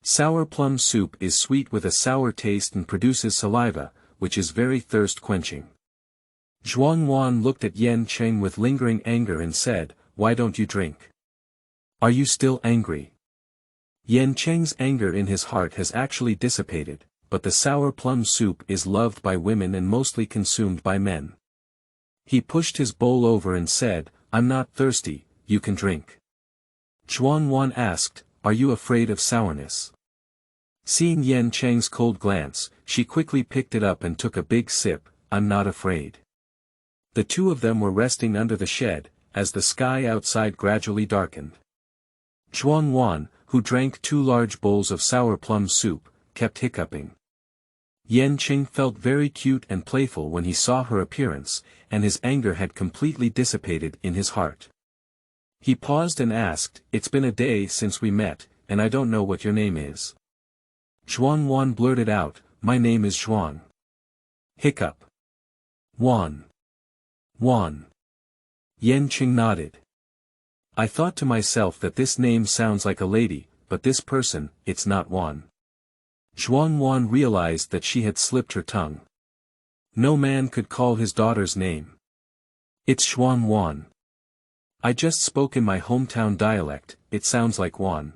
Sour plum soup is sweet with a sour taste and produces saliva, which is very thirst-quenching. Zhuang Wan looked at Yan Qing with lingering anger and said, "Why don't you drink? Are you still angry?" Yan Qing's anger in his heart has actually dissipated, but the sour plum soup is loved by women and mostly consumed by men. He pushed his bowl over and said, "I'm not thirsty, you can drink." Zhuang Wan asked, "Are you afraid of sourness?" Seeing Yan Cheng's cold glance, she quickly picked it up and took a big sip. "I'm not afraid." The two of them were resting under the shed, as the sky outside gradually darkened. Zhuang Wan, who drank 2 large bowls of sour plum soup, kept hiccuping. Yan Qing felt very cute and playful when he saw her appearance, and his anger had completely dissipated in his heart. He paused and asked, "It's been a day since we met, and I don't know what your name is." Zhuang Wan blurted out, "My name is Zhuang." Hiccup. "Wan. Wan." Yan Qing nodded. "I thought to myself that this name sounds like a lady, but this person, it's not Wan." Zhuang Wan realized that she had slipped her tongue. No man could call his daughter's name. "It's Zhuang Wan. I just spoke in my hometown dialect, it sounds like Wan.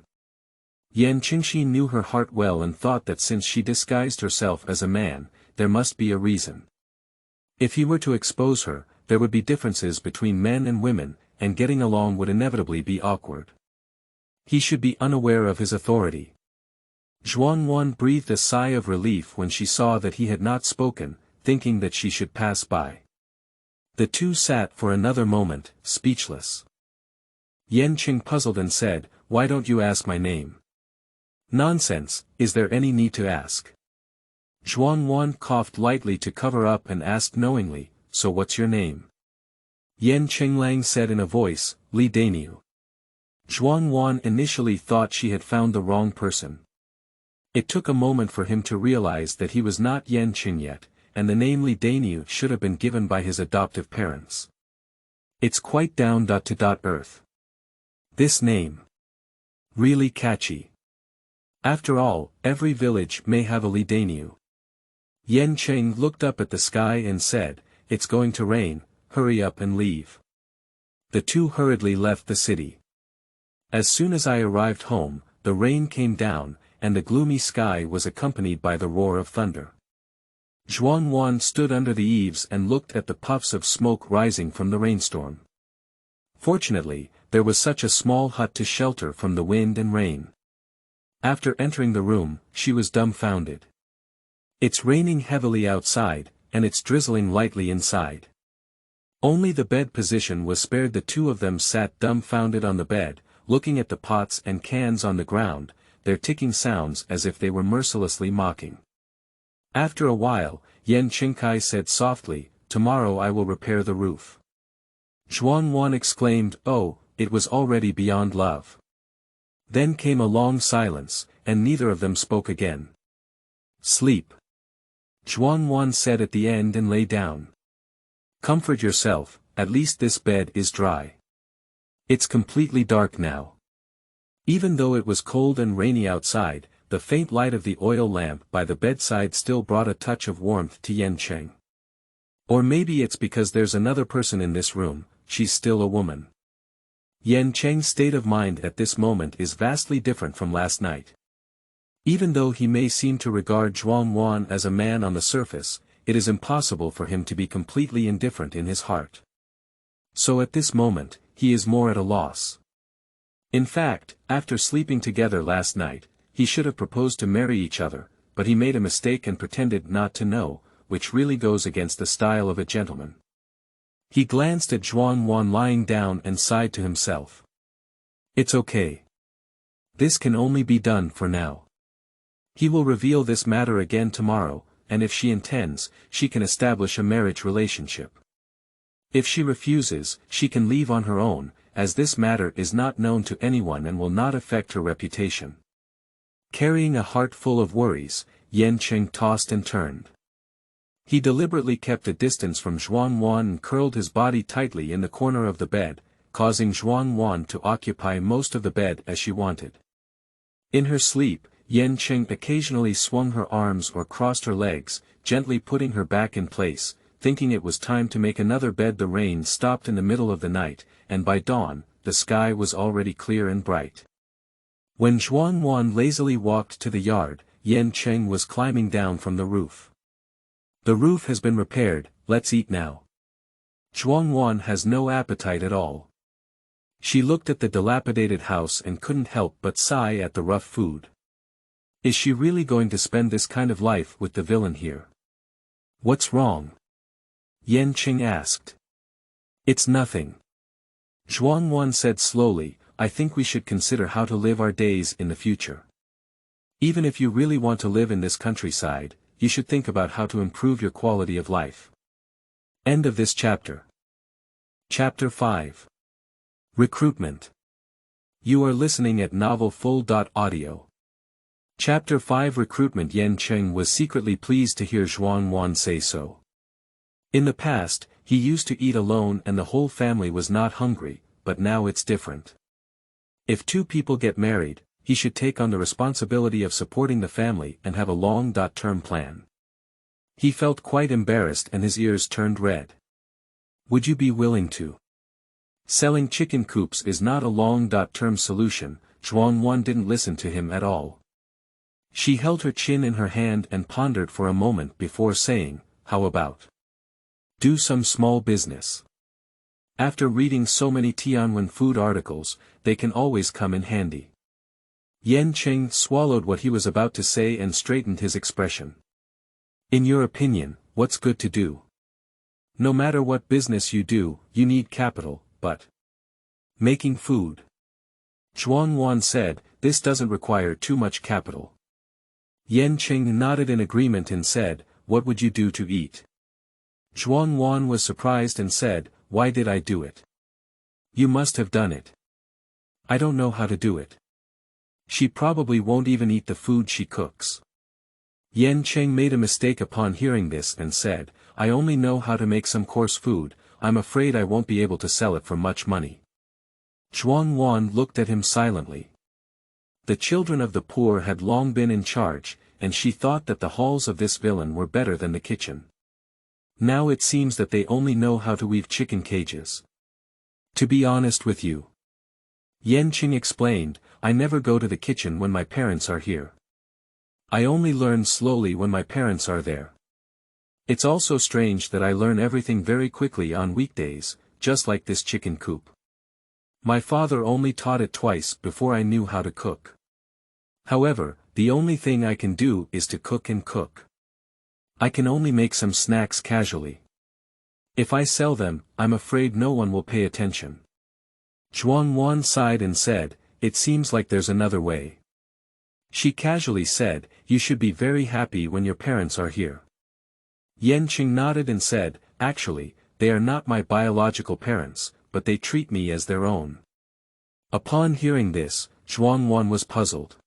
Yan Qingxi knew her heart well and thought that since she disguised herself as a man, there must be a reason. If he were to expose her, there would be differences between men and women, and getting along would inevitably be awkward. He should be unaware of his authority. Zhuang Wan breathed a sigh of relief when she saw that he had not spoken, thinking that she should pass by. The two sat for another moment, speechless. Yan Qing puzzled and said, "Why don't you ask my name?" "Nonsense, is there any need to ask?" Zhuang Wan coughed lightly to cover up and asked knowingly, "So what's your name?" Yan Qinglang said in a voice, "Li Daniu." Zhuang Wan initially thought she had found the wrong person. It took a moment for him to realize that he was not Yan Qing yet, and the name Li Daniu should have been given by his adoptive parents. It's quite down to earth. This name. Really catchy. After all, every village may have a Li Daniu. Yan Qing looked up at the sky and said, "It's going to rain, hurry up and leave." The two hurriedly left the city. As soon as I arrived home, the rain came down, and the gloomy sky was accompanied by the roar of thunder. Zhuang Wan stood under the eaves and looked at the puffs of smoke rising from the rainstorm. Fortunately, there was such a small hut to shelter from the wind and rain. After entering the room, she was dumbfounded. It's raining heavily outside, and it's drizzling lightly inside. Only the bed position was spared. The two of them sat dumbfounded on the bed, looking at the pots and cans on the ground, their ticking sounds as if they were mercilessly mocking. After a while, Yan Qingkai said softly, "Tomorrow I will repair the roof." Zhuang Wan exclaimed, "Oh, it was already beyond love." Then came a long silence, and neither of them spoke again. "Sleep," Zhuang Wan said at the end and lay down. "Comfort yourself, at least this bed is dry. It's completely dark now." Even though it was cold and rainy outside, the faint light of the oil lamp by the bedside still brought a touch of warmth to Yan Qing. Or maybe it's because there's another person in this room, she's still a woman. Yan Qing's state of mind at this moment is vastly different from last night. Even though he may seem to regard Zhuang Wan as a man on the surface, it is impossible for him to be completely indifferent in his heart. So at this moment, he is more at a loss. In fact, after sleeping together last night, he should have proposed to marry each other, but he made a mistake and pretended not to know, which really goes against the style of a gentleman. He glanced at Zhuang Wan lying down and sighed to himself. It's okay. This can only be done for now. He will reveal this matter again tomorrow, and if she intends, she can establish a marriage relationship. If she refuses, she can leave on her own, as this matter is not known to anyone and will not affect her reputation. Carrying a heart full of worries, Yan Qing tossed and turned. He deliberately kept a distance from Zhuang Wan and curled his body tightly in the corner of the bed, causing Zhuang Wan to occupy most of the bed as she wanted. In her sleep, Yan Qing occasionally swung her arms or crossed her legs, gently putting her back in place, thinking it was time to make another bed. The rain stopped in the middle of the night, and by dawn, the sky was already clear and bright. When Zhuang Wan lazily walked to the yard, Yan Qing was climbing down from the roof. "The roof has been repaired, let's eat now." Zhuang Wan has no appetite at all. She looked at the dilapidated house and couldn't help but sigh at the rough food. Is she really going to spend this kind of life with the villain here? What's wrong? Yan Qing asked. It's nothing. Zhuang Wan said slowly, I think we should consider how to live our days in the future. Even if you really want to live in this countryside, you should think about how to improve your quality of life. End of this chapter. Chapter 5. Recruitment. You are listening at novelfull.audio. Chapter 5 Recruitment. Yan Qing was secretly pleased to hear Zhuang Wan say so. In the past, he used to eat alone and the whole family was not hungry, but now it's different. If two people get married, he should take on the responsibility of supporting the family and have a long-term plan. He felt quite embarrassed and his ears turned red. Would you be willing to Selling chicken coops is not a long-term solution. Zhuang Wan didn't listen to him at all. She held her chin in her hand and pondered for a moment before saying, how about do some small business? After reading so many Tianwen food articles, they can always come in handy. Yan Qing swallowed what he was about to say and straightened his expression. In your opinion, what's good to do? No matter what business you do, you need capital, but making food. Zhuang Wan said, this doesn't require too much capital. Yan Qing nodded in agreement and said, what would you do to eat? Zhuang Wan was surprised and said, why did I do it? You must have done it. I don't know how to do it. She probably won't even eat the food she cooks. Yan Qing made a mistake upon hearing this and said, I only know how to make some coarse food, I'm afraid I won't be able to sell it for much money. Zhuang Wan looked at him silently. The children of the poor had long been in charge, and she thought that the halls of this villain were better than the kitchen. Now it seems that they only know how to weave chicken cages. To be honest with you, Yan Qing explained, I never go to the kitchen when my parents are here. I only learn slowly when my parents are there. It's also strange that I learn everything very quickly on weekdays, just like this chicken coop. My father only taught it twice before I knew how to cook. However, the only thing I can do is to cook and cook. I can only make some snacks casually. If I sell them, I'm afraid no one will pay attention. Zhuang Wan sighed and said, it seems like there's another way. She casually said, you should be very happy when your parents are here. Yan Qing nodded and said, actually, they are not my biological parents, but they treat me as their own. Upon hearing this, Zhuang Wan was puzzled.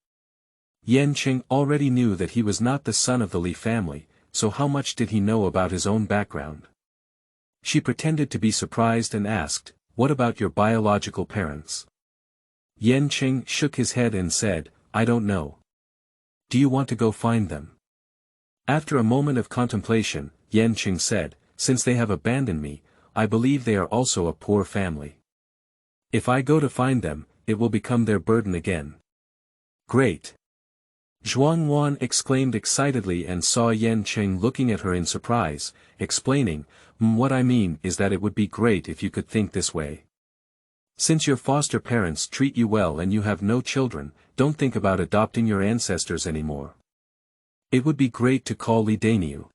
Yan Qing already knew that he was not the son of the Li family, so how much did he know about his own background? She pretended to be surprised and asked, what about your biological parents? Yan Qing shook his head and said, I don't know. Do you want to go find them? After a moment of contemplation, Yan Qing said, since they have abandoned me, I believe they are also a poor family. If I go to find them, it will become their burden again. Great! Zhuang Wan exclaimed excitedly and saw Yan Qing looking at her in surprise, explaining, what I mean is that it would be great if you could think this way. Since your foster parents treat you well and you have no children, don't think about adopting your ancestors anymore. It would be great to call Li Daniu.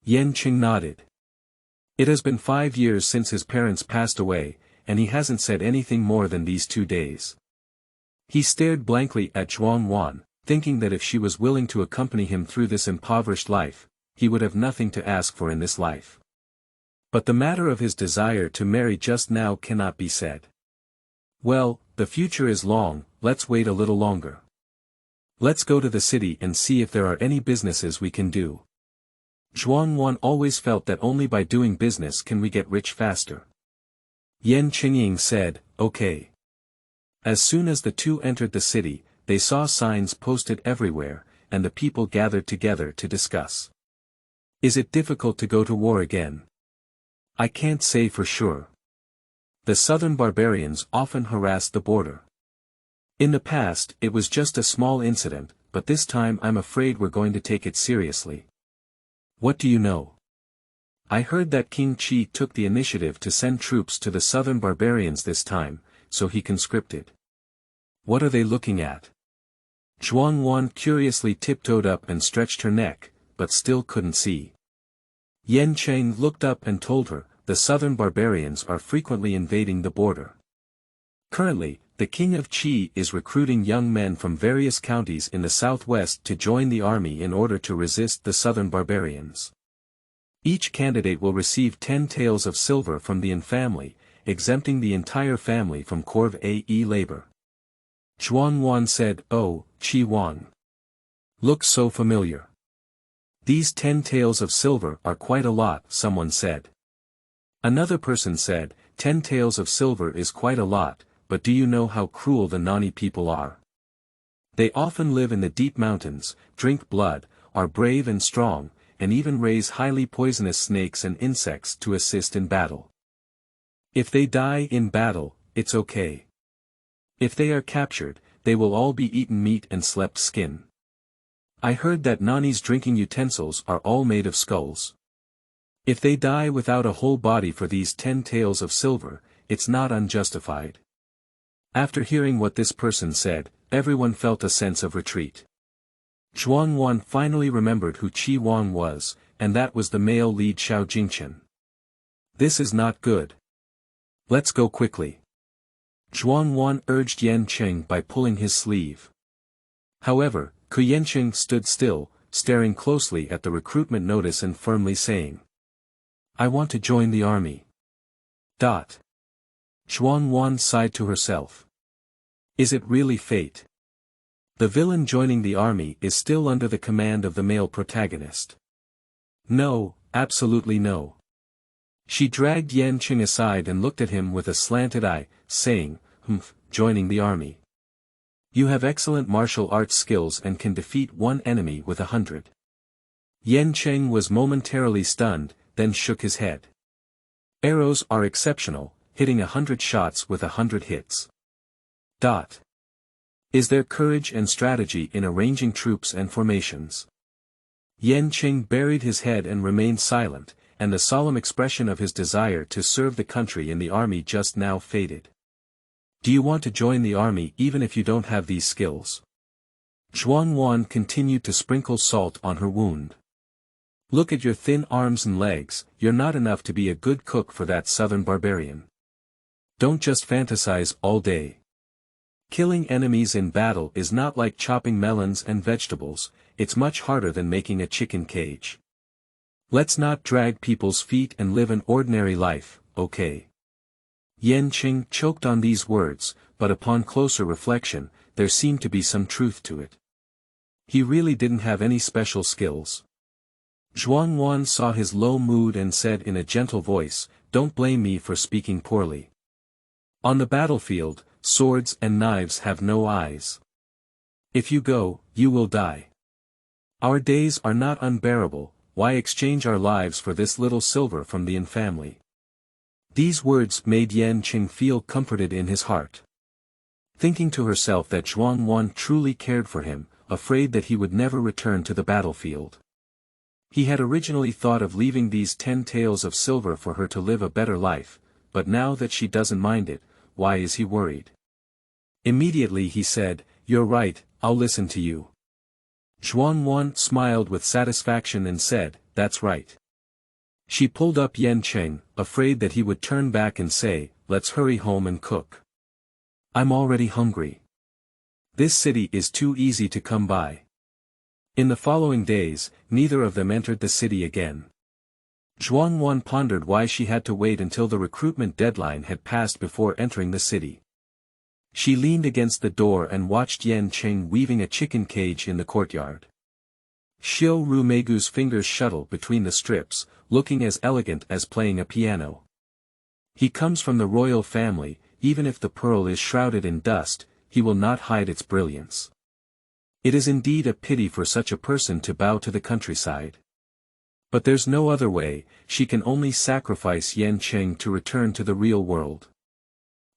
Yan Qing nodded. It has been 5 years since his parents passed away, and he hasn't said anything more than these 2 days. He stared blankly at Zhuang Wan, thinking that if she was willing to accompany him through this impoverished life, he would have nothing to ask for in this life. But the matter of his desire to marry just now cannot be said. Well, the future is long, let's wait a little longer. Let's go to the city and see if there are any businesses we can do. Zhuang Wan always felt that only by doing business can we get rich faster. Yan Qingying said, okay. As soon as the two entered the city, they saw signs posted everywhere, and the people gathered together to discuss. Is it difficult to go to war again? I can't say for sure. The southern barbarians often harassed the border. In the past, it was just a small incident, but this time I'm afraid we're going to take it seriously. What do you know? I heard that King Qi took the initiative to send troops to the southern barbarians this time, so he conscripted. What are they looking at? Zhuang Wan curiously tiptoed up and stretched her neck, but still couldn't see. Yan Qing looked up and told her, the southern barbarians are frequently invading the border. Currently, the king of Qi is recruiting young men from various counties in the southwest to join the army in order to resist the southern barbarians. Each candidate will receive 10 taels of silver from the family, exempting the entire family from corvée labor. Zhuang Wan said, oh, Qi Wang. Looks so familiar. These 10 taels of silver are quite a lot, someone said. Another person said, 10 taels of silver is quite a lot, but do you know how cruel the Nani people are? They often live in the deep mountains, drink blood, are brave and strong, and even raise highly poisonous snakes and insects to assist in battle. If they die in battle, it's okay. If they are captured, they will all be eaten meat and slept skin. I heard that Nani's drinking utensils are all made of skulls. If they die without a whole body for these 10 taels of silver, it's not unjustified. After hearing what this person said, everyone felt a sense of retreat. Zhuang Wan finally remembered who Qi Wang was, and that was the male lead Xiao Jingchen. This is not good. Let's go quickly. Zhuang Wan urged Yan Cheng by pulling his sleeve. However, Ku Yanqing stood still, staring closely at the recruitment notice and firmly saying, I want to join the army. Zhuang Wan sighed to herself. Is it really fate? The villain joining the army is still under the command of the male protagonist. No, absolutely no. She dragged Yan Qing aside and looked at him with a slanted eye, saying, joining the army. You have excellent martial arts skills and can defeat one enemy with 100. Yan Cheng was momentarily stunned, then shook his head. Arrows are exceptional, hitting 100 shots with 100 hits. Is there courage and strategy in arranging troops and formations? Yan Qing buried his head and remained silent, and the solemn expression of his desire to serve the country in the army just now faded. Do you want to join the army even if you don't have these skills? Zhuang Wan continued to sprinkle salt on her wound. Look at your thin arms and legs, you're not enough to be a good cook for that southern barbarian. Don't just fantasize all day. Killing enemies in battle is not like chopping melons and vegetables, it's much harder than making a chicken cage. Let's not drag people's feet and live an ordinary life, okay? Yan Qing choked on these words, but upon closer reflection, there seemed to be some truth to it. He really didn't have any special skills. Zhuang Wan saw his low mood and said in a gentle voice, Don't blame me for speaking poorly. On the battlefield, swords and knives have no eyes. If you go, you will die. Our days are not unbearable, why exchange our lives for this little silver from the family? These words made Yan Qing feel comforted in his heart. Thinking to herself that Zhuang Wan truly cared for him, afraid that he would never return to the battlefield. He had originally thought of leaving these 10 taels of silver for her to live a better life, but now that she doesn't mind it, why is he worried? Immediately he said, You're right, I'll listen to you. Zhuang Wan smiled with satisfaction and said, That's right. She pulled up Yan Cheng, afraid that he would turn back and say, Let's hurry home and cook. I'm already hungry. This city is too easy to come by. In the following days, neither of them entered the city again. Zhuang Wan pondered why she had to wait until the recruitment deadline had passed before entering the city. She leaned against the door and watched Yan Cheng weaving a chicken cage in the courtyard. Xiu Ru Meigu's fingers shuttle between the strips, looking as elegant as playing a piano. He comes from the royal family, even if the pearl is shrouded in dust, he will not hide its brilliance. It is indeed a pity for such a person to bow to the countryside. But there's no other way, she can only sacrifice Yan Cheng to return to the real world.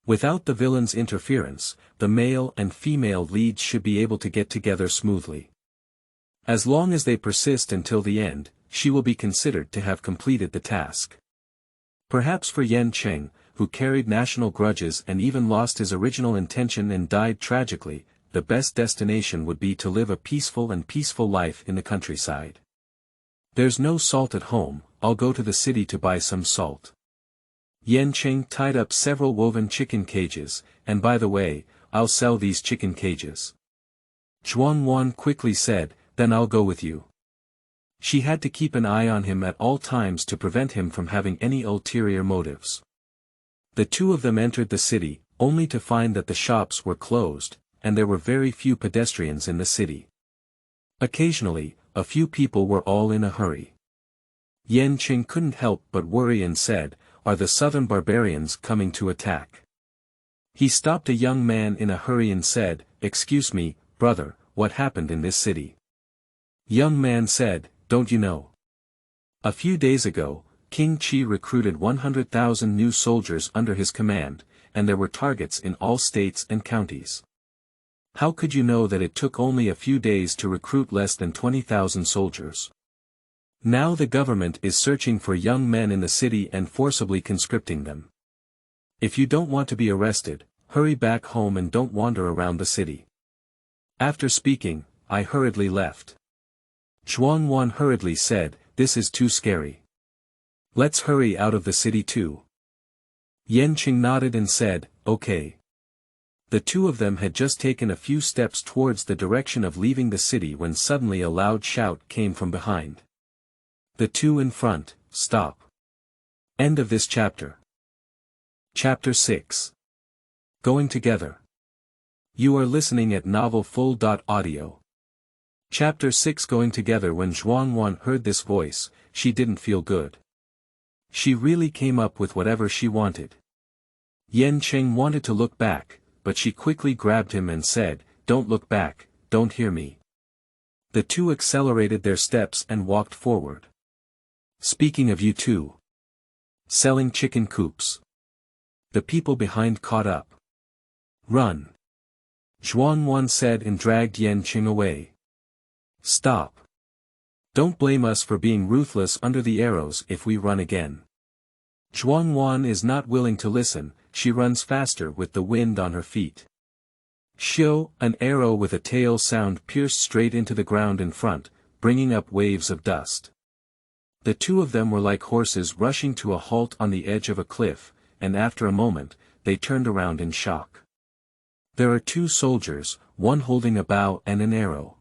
Without the villain's interference, the male and female leads should be able to get together smoothly. As long as they persist until the end, she will be considered to have completed the task. Perhaps for Yan Cheng, who carried national grudges and even lost his original intention and died tragically, the best destination would be to live a peaceful life in the countryside. There's no salt at home, I'll go to the city to buy some salt. Yan Cheng tied up several woven chicken cages, and by the way, I'll sell these chicken cages. Zhuang Wan quickly said, Then I'll go with you. She had to keep an eye on him at all times to prevent him from having any ulterior motives. The two of them entered the city, only to find that the shops were closed, and there were very few pedestrians in the city. Occasionally, a few people were all in a hurry. Yan Qing couldn't help but worry and said, Are the southern barbarians coming to attack? He stopped a young man in a hurry and said, Excuse me, brother, what happened in this city? Young man said, Don't you know? A few days ago, King Qi recruited 100,000 new soldiers under his command, and there were targets in all states and counties. How could you know that it took only a few days to recruit less than 20,000 soldiers? Now the government is searching for young men in the city and forcibly conscripting them. If you don't want to be arrested, hurry back home and don't wander around the city. After speaking, I hurriedly left. Zhuang Wan hurriedly said, "This is too scary. Let's hurry out of the city too." Yanqing nodded and said, "Okay." The two of them had just taken a few steps towards the direction of leaving the city when suddenly a loud shout came from behind. The two in front, stop. End of this chapter. Chapter 6. Going Together. You are listening at novelfull.audio. Chapter 6. Going Together. When Zhuang Wan heard this voice, she didn't feel good. She really came up with whatever she wanted. Yanqing wanted to look back, but she quickly grabbed him and said, "Don't look back, don't hear me." The two accelerated their steps and walked forward. Speaking of you two. Selling chicken coops. The people behind caught up. Run. Zhuang Wan said and dragged Yanqing away. Stop. Don't blame us for being ruthless under the arrows if we run again. Zhuang Wan is not willing to listen, she runs faster with the wind on her feet. Shio, an arrow with a tail sound pierced straight into the ground in front, bringing up waves of dust. The two of them were like horses rushing to a halt on the edge of a cliff, and after a moment, they turned around in shock. There are two soldiers, one holding a bow and an arrow.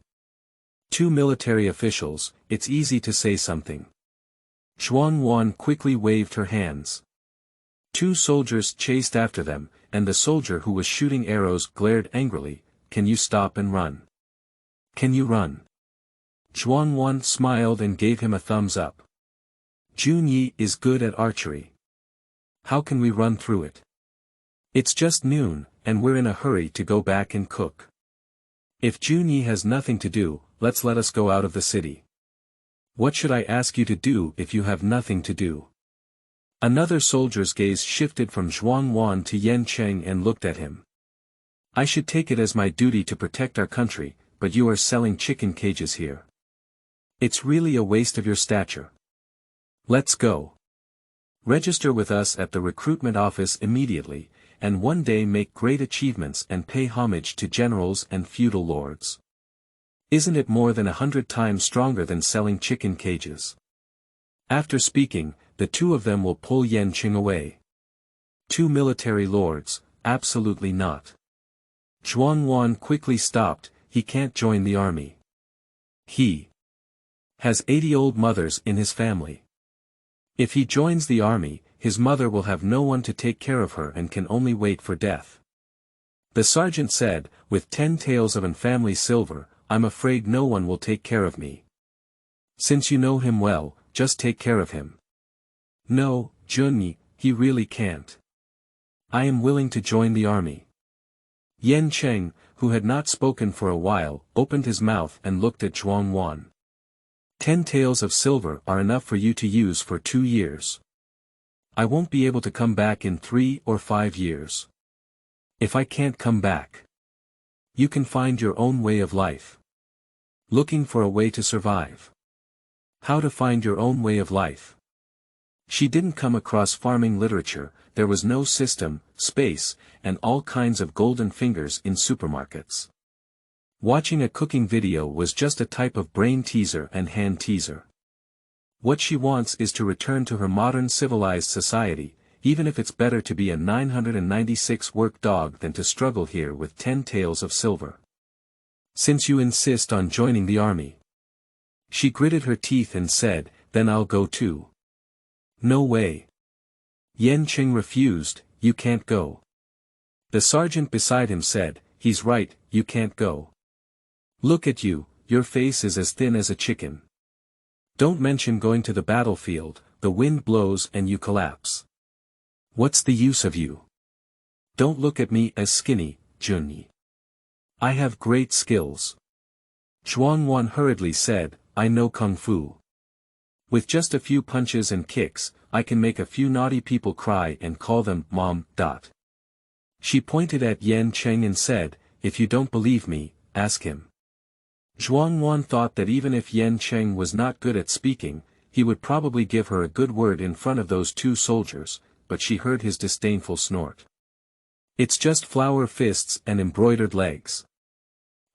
Two military officials, it's easy to say something. Zhuang Wan quickly waved her hands. Two soldiers chased after them, and the soldier who was shooting arrows glared angrily, "Can you stop and run? Can you run?" Zhuang Wan smiled and gave him a thumbs up. Junyi is good at archery. How can we run through it? It's just noon, and we're in a hurry to go back and cook. If Junyi has nothing to do, let us go out of the city. What should I ask you to do if you have nothing to do? Another soldier's gaze shifted from Zhuang Wan to Yanqing and looked at him. I should take it as my duty to protect our country, but you are selling chicken cages here. It's really a waste of your stature. Let's go. Register with us at the recruitment office immediately, and one day make great achievements and pay homage to generals and feudal lords. Isn't it more than 100 times stronger than selling chicken cages? After speaking, the two of them will pull Yanqing away. Two military lords, absolutely not. Zhuang Wan quickly stopped, he can't join the army. He has 80 old mothers in his family. If he joins the army, his mother will have no one to take care of her and can only wait for death. The sergeant said, with 10 taels of an family silver, I'm afraid no one will take care of me. Since you know him well, just take care of him. No, Junyi, he really can't. I am willing to join the army. Yanqing, who had not spoken for a while, opened his mouth and looked at Zhuang Wan. 10 taels of silver are enough for you to use for 2 years. I won't be able to come back in 3 or 5 years. If I can't come back, you can find your own way of life. Looking for a way to survive. How to find your own way of life. She didn't come across farming literature, there was no system, space, and all kinds of golden fingers in supermarkets. Watching a cooking video was just a type of brain teaser and hand teaser. What she wants is to return to her modern civilized society, even if it's better to be a 996 work dog than to struggle here with 10 taels of silver. Since you insist on joining the army. She gritted her teeth and said, then I'll go too. No way. Yanqing refused, you can't go. The sergeant beside him said, he's right, you can't go. Look at you, your face is as thin as a chicken. Don't mention going to the battlefield, the wind blows and you collapse. What's the use of you? Don't look at me as skinny, Junyi. I have great skills. Zhuang Wan hurriedly said, I know kung fu. With just a few punches and kicks, I can make a few naughty people cry and call them Mom. She pointed at Yan Cheng and said, if you don't believe me, ask him. Zhuang Wan thought that even if Yan Cheng was not good at speaking, he would probably give her a good word in front of those two soldiers, but she heard his disdainful snort. It's just flower fists and embroidered legs.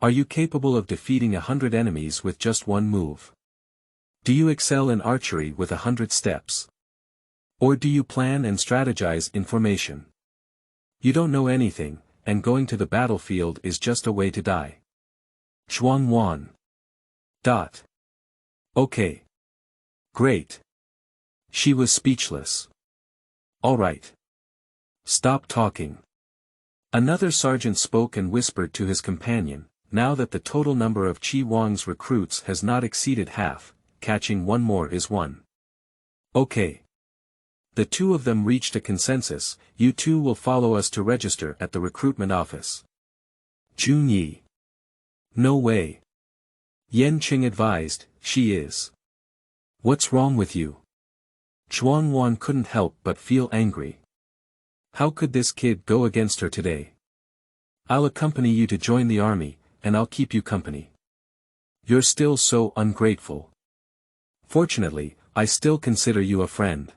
Are you capable of defeating 100 enemies with just one move? Do you excel in archery with 100 steps? Or do you plan and strategize in formation? You don't know anything, and going to the battlefield is just a way to die. Zhuang Wan. Okay. Great. She was speechless. All right. Stop talking. Another sergeant spoke and whispered to his companion, now that the total number of Qi Wang's recruits has not exceeded half, catching one more is one. Okay. The two of them reached a consensus, you two will follow us to register at the recruitment office. Jun Yi. No way. Yan Qing advised, she is. What's wrong with you? Zhuang Wan couldn't help but feel angry. How could this kid go against her today? I'll accompany you to join the army, and I'll keep you company. You're still so ungrateful. Fortunately, I still consider you a friend.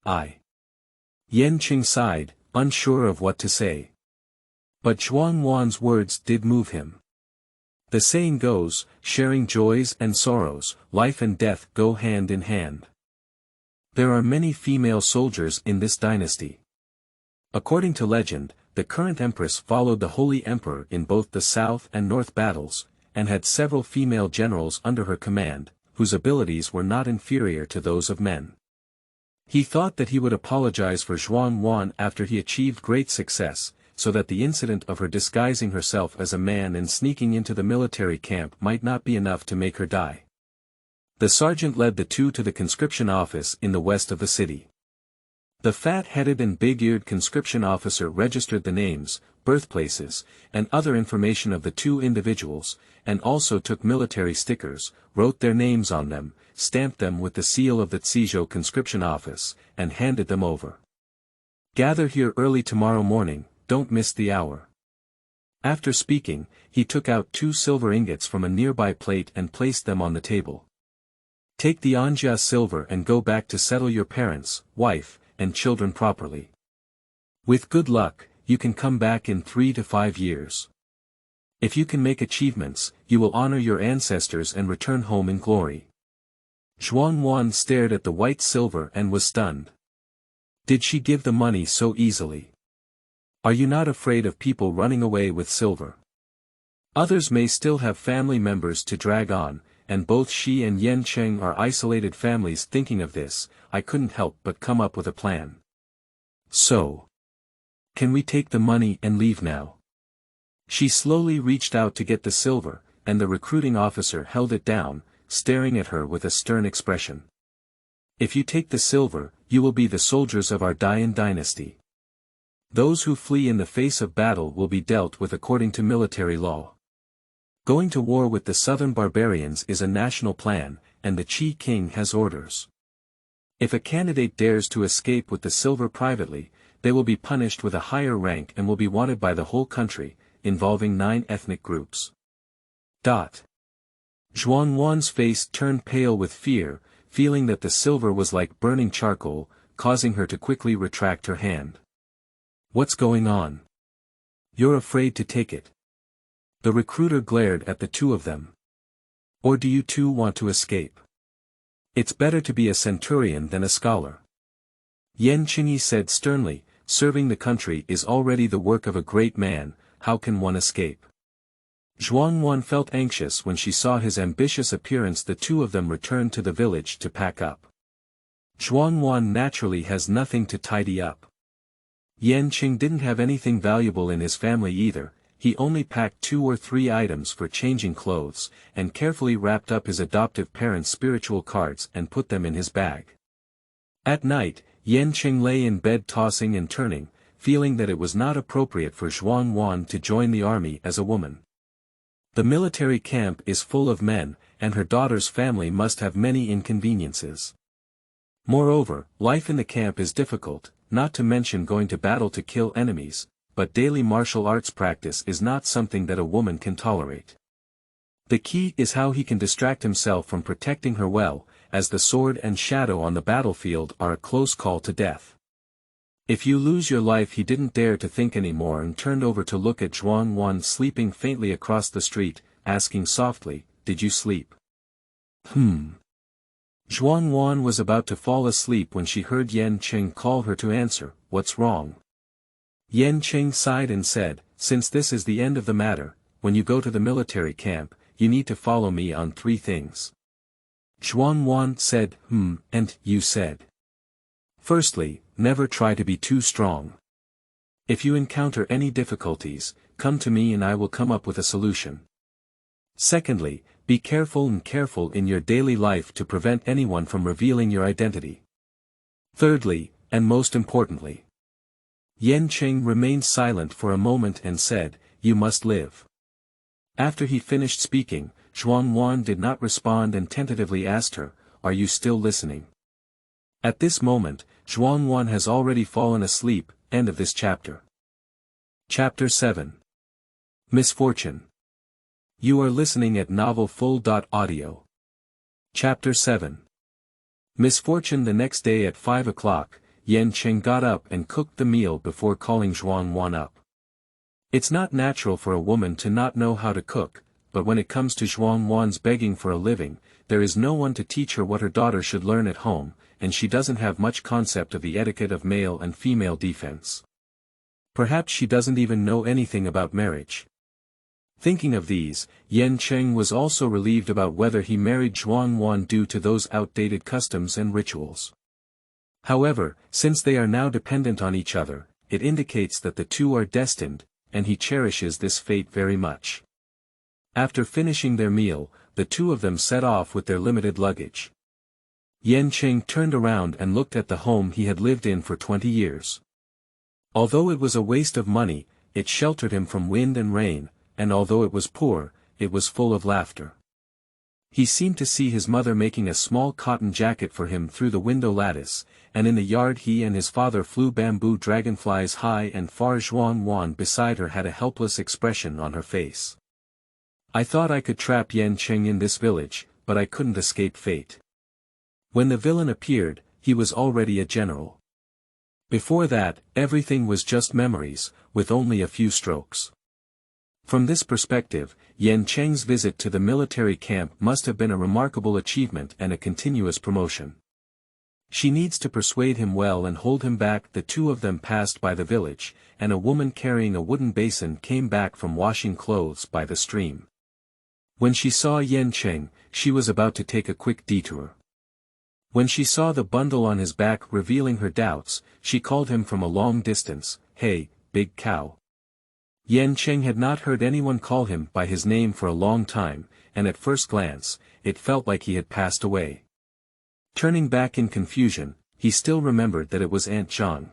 Yan Qing sighed, unsure of what to say. But Zhuang Wan's words did move him. The saying goes, sharing joys and sorrows, life and death go hand in hand. There are many female soldiers in this dynasty. According to legend, the current empress followed the Holy Emperor in both the South and North battles, and had several female generals under her command, whose abilities were not inferior to those of men. He thought that he would apologize for Zhuang Wan after he achieved great success, so that the incident of her disguising herself as a man and sneaking into the military camp might not be enough to make her die. The sergeant led the two to the conscription office in the west of the city. The fat-headed and big-eared conscription officer registered the names, birthplaces, and other information of the two individuals, and also took military stickers, wrote their names on them, stamped them with the seal of the Zizhou conscription office, and handed them over. Gather here early tomorrow morning, don't miss the hour. After speaking, he took out 2 silver ingots from a nearby plate and placed them on the table. Take the Anja silver and go back to settle your parents, wife, and children properly. With good luck, you can come back in 3 to 5 years. If you can make achievements, you will honor your ancestors and return home in glory. Zhuang Wan stared at the white silver and was stunned. Did she give the money so easily? Are you not afraid of people running away with silver? Others may still have family members to drag on, and both she and Yan Cheng are isolated families. Thinking of this, I couldn't help but come up with a plan. So, can we take the money and leave now? She slowly reached out to get the silver, and the recruiting officer held it down, staring at her with a stern expression. If you take the silver, you will be the soldiers of our Dian dynasty. Those who flee in the face of battle will be dealt with according to military law. Going to war with the southern barbarians is a national plan, and the Qi king has orders. If a candidate dares to escape with the silver privately, they will be punished with a higher rank and will be wanted by the whole country, involving 9 ethnic groups. Zhuang Wan's face turned pale with fear, feeling that the silver was like burning charcoal, causing her to quickly retract her hand. What's going on? You're afraid to take it. The recruiter glared at the two of them. Or do you two want to escape? It's better to be a centurion than a scholar. Yan Qingyi said sternly, serving the country is already the work of a great man, how can one escape? Zhuang Wan felt anxious when she saw his ambitious appearance. The two of them returned to the village to pack up. Zhuang Wan naturally has nothing to tidy up. Yan Qing didn't have anything valuable in his family either. He only packed 2 or 3 items for changing clothes, and carefully wrapped up his adoptive parents' spiritual cards and put them in his bag. At night, Yan Qing lay in bed tossing and turning, feeling that it was not appropriate for Zhuang Wan to join the army as a woman. The military camp is full of men, and her daughter's family must have many inconveniences. Moreover, life in the camp is difficult, not to mention going to battle to kill enemies, but daily martial arts practice is not something that a woman can tolerate. The key is how he can distract himself from protecting her well, as the sword and shadow on the battlefield are a close call to death. If you lose your life, he didn't dare to think anymore and turned over to look at Zhuang Wan sleeping faintly across the street, asking softly, "Did you sleep?" Zhuang Wan was about to fall asleep when she heard Yan Cheng call her to answer, "What's wrong?" Yan Cheng sighed and said, "Since this is the end of the matter, when you go to the military camp, you need to follow me on 3 things. Zhuang Wan said, and you said. Firstly, never try to be too strong. If you encounter any difficulties, come to me and I will come up with a solution. Secondly, be careful in your daily life to prevent anyone from revealing your identity. Thirdly, and most importantly." Yan Cheng remained silent for a moment and said, "You must live." After he finished speaking, Zhuang Wan did not respond and tentatively asked her, "Are you still listening?" At this moment, Zhuang Wan has already fallen asleep. End of this chapter. Chapter 7. Misfortune. You are listening at novelfull.audio. Chapter 7. Misfortune. The next day at 5 o'clock, Yan Cheng got up and cooked the meal before calling Zhuang Wan up. It's not natural for a woman to not know how to cook, but when it comes to Zhuang Wan's begging for a living, there is no one to teach her what her daughter should learn at home, and she doesn't have much concept of the etiquette of male and female defense. Perhaps she doesn't even know anything about marriage. Thinking of these, Yan Cheng was also relieved about whether he married Zhuang Wan due to those outdated customs and rituals. However, since they are now dependent on each other, it indicates that the two are destined, and he cherishes this fate very much. After finishing their meal, the two of them set off with their limited luggage. Yan Cheng turned around and looked at the home he had lived in for 20 years. Although it was a waste of money, it sheltered him from wind and rain, and although it was poor, it was full of laughter. He seemed to see his mother making a small cotton jacket for him through the window lattice, and in the yard he and his father flew bamboo dragonflies high and far. Zhuang Wan beside her had a helpless expression on her face. "I thought I could trap Yan Cheng in this village, but I couldn't escape fate." When the villain appeared, he was already a general. Before that, everything was just memories, with only a few strokes. From this perspective, Yan Cheng's visit to the military camp must have been a remarkable achievement and a continuous promotion. She needs to persuade him well and hold him back. The two of them passed by the village, and a woman carrying a wooden basin came back from washing clothes by the stream. When she saw Yan Cheng, she was about to take a quick detour. When she saw the bundle on his back revealing her doubts, she called him from a long distance, "Hey, big cow." Yan Cheng had not heard anyone call him by his name for a long time, and at first glance, it felt like he had passed away. Turning back in confusion, he still remembered that it was Aunt Zhang.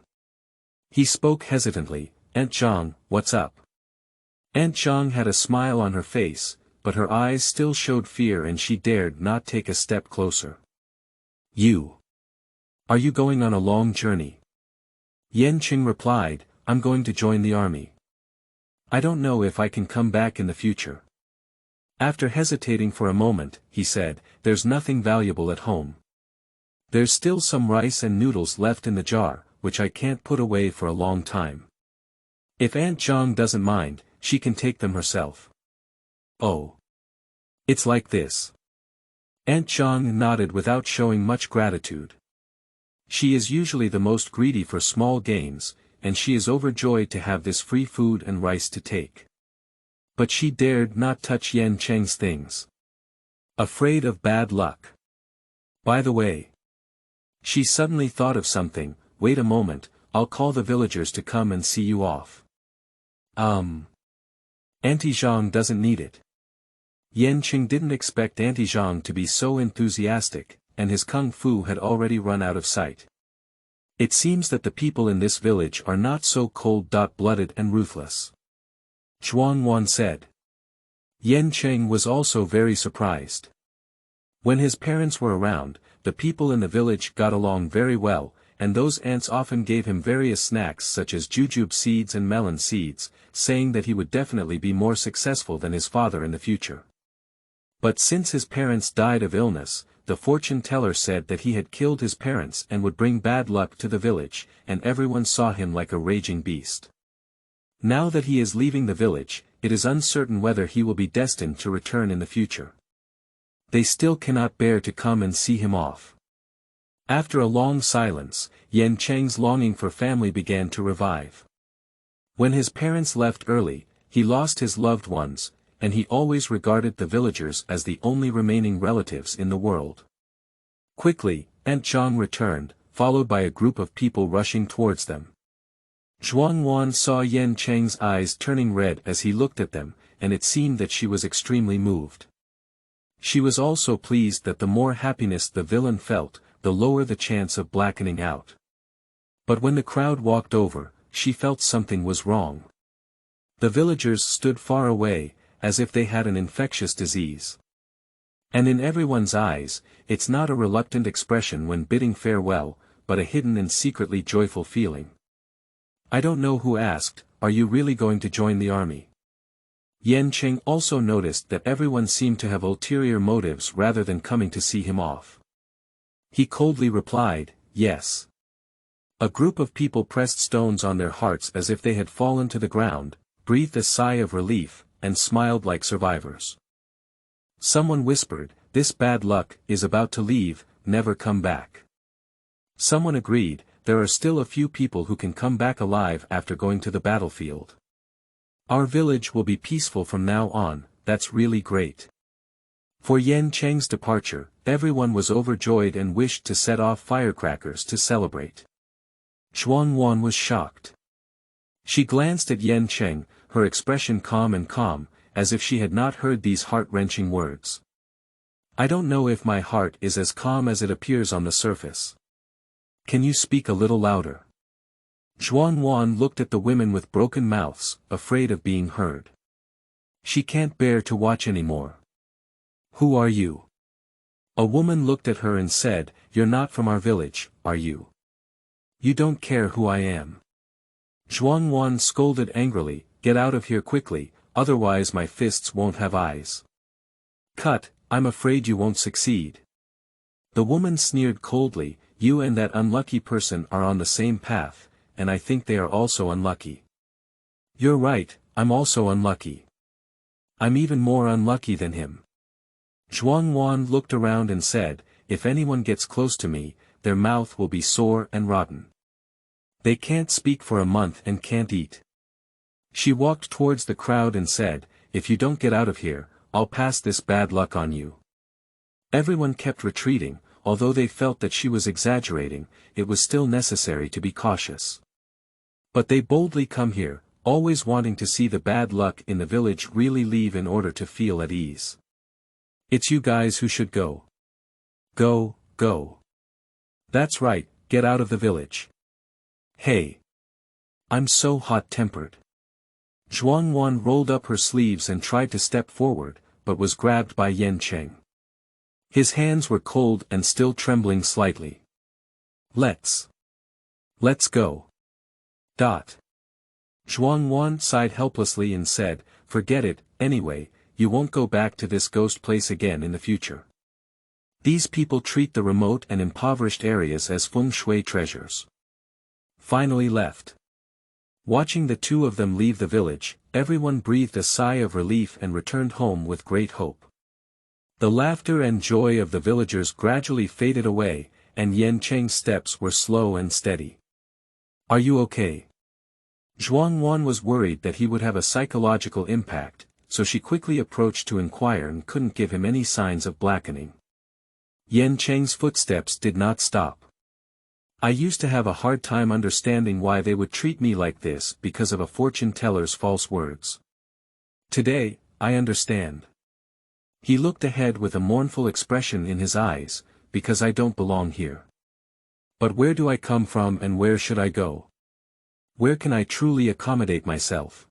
He spoke hesitantly, "Aunt Zhang, what's up?" Aunt Zhang had a smile on her face, but her eyes still showed fear and she dared not take a step closer. Are you going on a long journey?" Yan Cheng replied, "I'm going to join the army. I don't know if I can come back in the future." After hesitating for a moment, he said, "There's nothing valuable at home. There's still some rice and noodles left in the jar, which I can't put away for a long time. If Aunt Zhang doesn't mind, she can take them herself." "Oh. It's like this." Aunt Zhang nodded without showing much gratitude. She is usually the most greedy for small gains, and she is overjoyed to have this free food and rice to take. But she dared not touch Yan Cheng's things. Afraid of bad luck. By the way. She suddenly thought of something. "Wait a moment, I'll call the villagers to come and see you off." Auntie Zhang doesn't need it." Yan Cheng didn't expect Auntie Zhang to be so enthusiastic, and his kung fu had already run out of sight. It seems that the people in this village are not so cold-blooded and ruthless. Zhuang Wan said. Yan Cheng was also very surprised. When his parents were around, the people in the village got along very well, and those ants often gave him various snacks such as jujube seeds and melon seeds, saying that he would definitely be more successful than his father in the future. But since his parents died of illness, the fortune teller said that he had killed his parents and would bring bad luck to the village, and everyone saw him like a raging beast. Now that he is leaving the village, it is uncertain whether he will be destined to return in the future. They still cannot bear to come and see him off. After a long silence, Yan Cheng's longing for family began to revive. When his parents left early, he lost his loved ones, and he always regarded the villagers as the only remaining relatives in the world. Quickly, Aunt Zhang returned, followed by a group of people rushing towards them. Zhuang Wan saw Yan Cheng's eyes turning red as he looked at them, and it seemed that she was extremely moved. She was also pleased that the more happiness the villain felt, the lower the chance of blackening out. But when the crowd walked over, she felt something was wrong. The villagers stood far away, as if they had an infectious disease. And in everyone's eyes, it's not a reluctant expression when bidding farewell, but a hidden and secretly joyful feeling. I don't know who asked, "Are you really going to join the army?" Yan Cheng also noticed that everyone seemed to have ulterior motives rather than coming to see him off. He coldly replied, "Yes." A group of people pressed stones on their hearts as if they had fallen to the ground, breathed a sigh of relief, and smiled like survivors. Someone whispered, "This bad luck is about to leave, never come back." Someone agreed, "There are still a few people who can come back alive after going to the battlefield. Our village will be peaceful from now on, that's really great." For Yan Cheng's departure, everyone was overjoyed and wished to set off firecrackers to celebrate. Zhuang Wan was shocked. She glanced at Yan Cheng, her expression calm, as if she had not heard these heart-wrenching words. "I don't know if my heart is as calm as it appears on the surface. Can you speak a little louder?" Zhuang Wan looked at the women with broken mouths, afraid of being heard. She can't bear to watch anymore. "Who are you?" A woman looked at her and said, "You're not from our village, are you? You don't care who I am." Zhuang Wan scolded angrily, "Get out of here quickly, otherwise my fists won't have eyes." "Cut, I'm afraid you won't succeed." The woman sneered coldly, "You and that unlucky person are on the same path, and I think they are also unlucky." "You're right, I'm also unlucky. I'm even more unlucky than him." Zhuang Wan looked around and said, "If anyone gets close to me, their mouth will be sore and rotten. They can't speak for a month and can't eat." She walked towards the crowd and said, "If you don't get out of here, I'll pass this bad luck on you." Everyone kept retreating, although they felt that she was exaggerating, it was still necessary to be cautious. But they boldly come here, always wanting to see the bad luck in the village really leave in order to feel at ease. It's you guys who should go. Go, go. That's right, get out of the village. Hey. I'm so hot-tempered. Zhuang Wan rolled up her sleeves and tried to step forward, but was grabbed by Yan Cheng. His hands were cold and still trembling slightly. Let's go. Zhuang Wan sighed helplessly and said, "Forget it, anyway, you won't go back to this ghost place again in the future. These people treat the remote and impoverished areas as feng shui treasures." Finally left. Watching the two of them leave the village, everyone breathed a sigh of relief and returned home with great hope. The laughter and joy of the villagers gradually faded away, and Yan Cheng's steps were slow and steady. "Are you okay?" Zhuang Wan was worried that he would have a psychological impact, so she quickly approached to inquire and couldn't give him any signs of blackening. Yan Cheng's footsteps did not stop. "I used to have a hard time understanding why they would treat me like this because of a fortune teller's false words. Today, I understand." He looked ahead with a mournful expression in his eyes, "Because I don't belong here. But where do I come from and where should I go? Where can I truly accommodate myself?"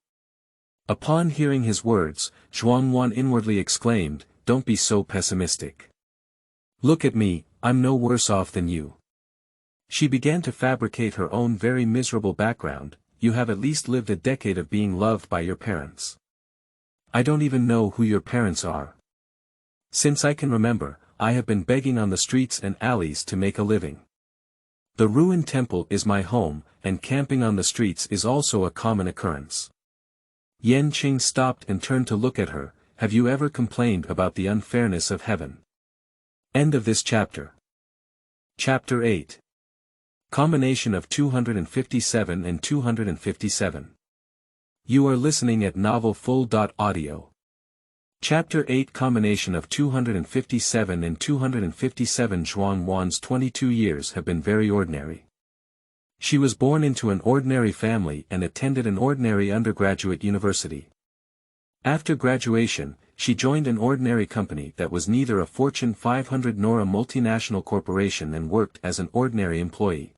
Upon hearing his words, Zhuang Wan inwardly exclaimed, "Don't be so pessimistic. Look at me, I'm no worse off than you. She began to fabricate her own very miserable background. You have at least lived a decade of being loved by your parents. I don't even know who your parents are. Since I can remember, I have been begging on the streets and alleys to make a living. The ruined temple is my home, and camping on the streets is also a common occurrence. Yan Qing stopped and turned to look at her. Have you ever complained about the unfairness of heaven? End of this chapter. Chapter 8. Combination of 257 and 257. You are listening at Novel Full.audio. Chapter 8 Combination of 257 and 257. Zhuang Wan's 22 years have been very ordinary. She was born into an ordinary family and attended an ordinary undergraduate university. After graduation, she joined an ordinary company that was neither a Fortune 500 nor a multinational corporation and worked as an ordinary employee.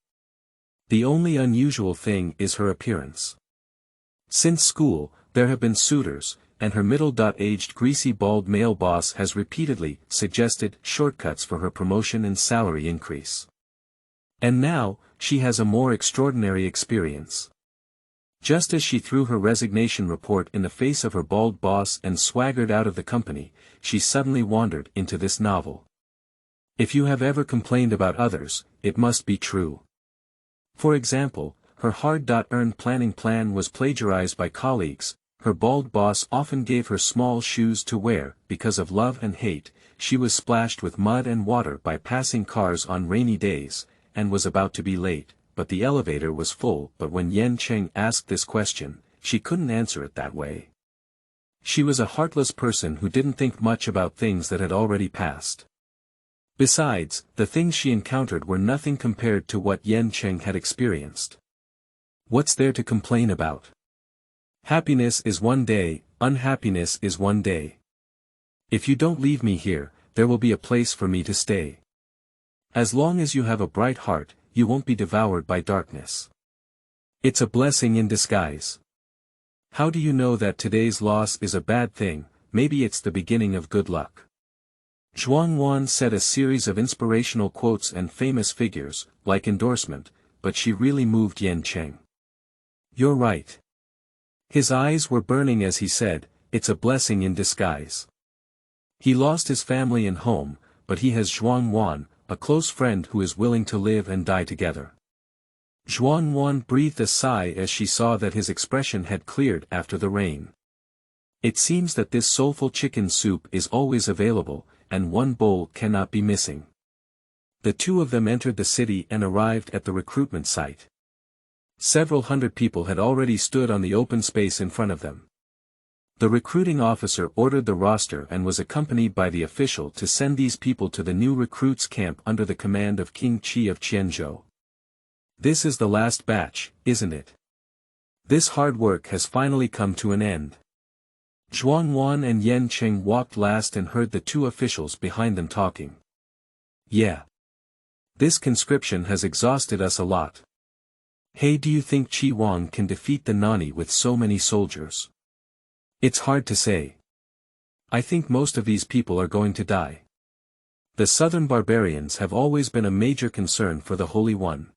The only unusual thing is her appearance. Since school, there have been suitors, and her middle-aged greasy bald male boss has repeatedly suggested shortcuts for her promotion and salary increase. And now, she has a more extraordinary experience. Just as she threw her resignation report in the face of her bald boss and swaggered out of the company, she suddenly wandered into this novel. If you have ever complained about others, it must be true. For example, her hard-earned planning plan was plagiarized by colleagues, her bald boss often gave her small shoes to wear. Because of love and hate, she was splashed with mud and water by passing cars on rainy days, and was about to be late, but the elevator was full. But when Yan Qing asked this question, she couldn't answer it that way. She was a heartless person who didn't think much about things that had already passed. Besides, the things she encountered were nothing compared to what Yan Qing had experienced. What's there to complain about? Happiness is one day, unhappiness is one day. If you don't leave me here, there will be a place for me to stay. As long as you have a bright heart, you won't be devoured by darkness. It's a blessing in disguise. How do you know that today's loss is a bad thing? Maybe it's the beginning of good luck. Zhuang Wan said a series of inspirational quotes and famous figures, like endorsement, but she really moved Yan Qing. You're right. His eyes were burning as he said, it's a blessing in disguise. He lost his family and home, but he has Zhuang Wan, a close friend who is willing to live and die together. Zhuang Wan breathed a sigh as she saw that his expression had cleared after the rain. It seems that this soulful chicken soup is always available, and one bowl cannot be missing. The two of them entered the city and arrived at the recruitment site. Several hundred people had already stood on the open space in front of them. The recruiting officer ordered the roster and was accompanied by the official to send these people to the new recruits camp under the command of King Qi of Qianzhou. This is the last batch, isn't it? This hard work has finally come to an end. Zhuang Wan and Yan Qing walked last and heard the two officials behind them talking. Yeah. This conscription has exhausted us a lot. Hey, do you think Qi Wang can defeat the Nani with so many soldiers? It's hard to say. I think most of these people are going to die. The southern barbarians have always been a major concern for the Holy One.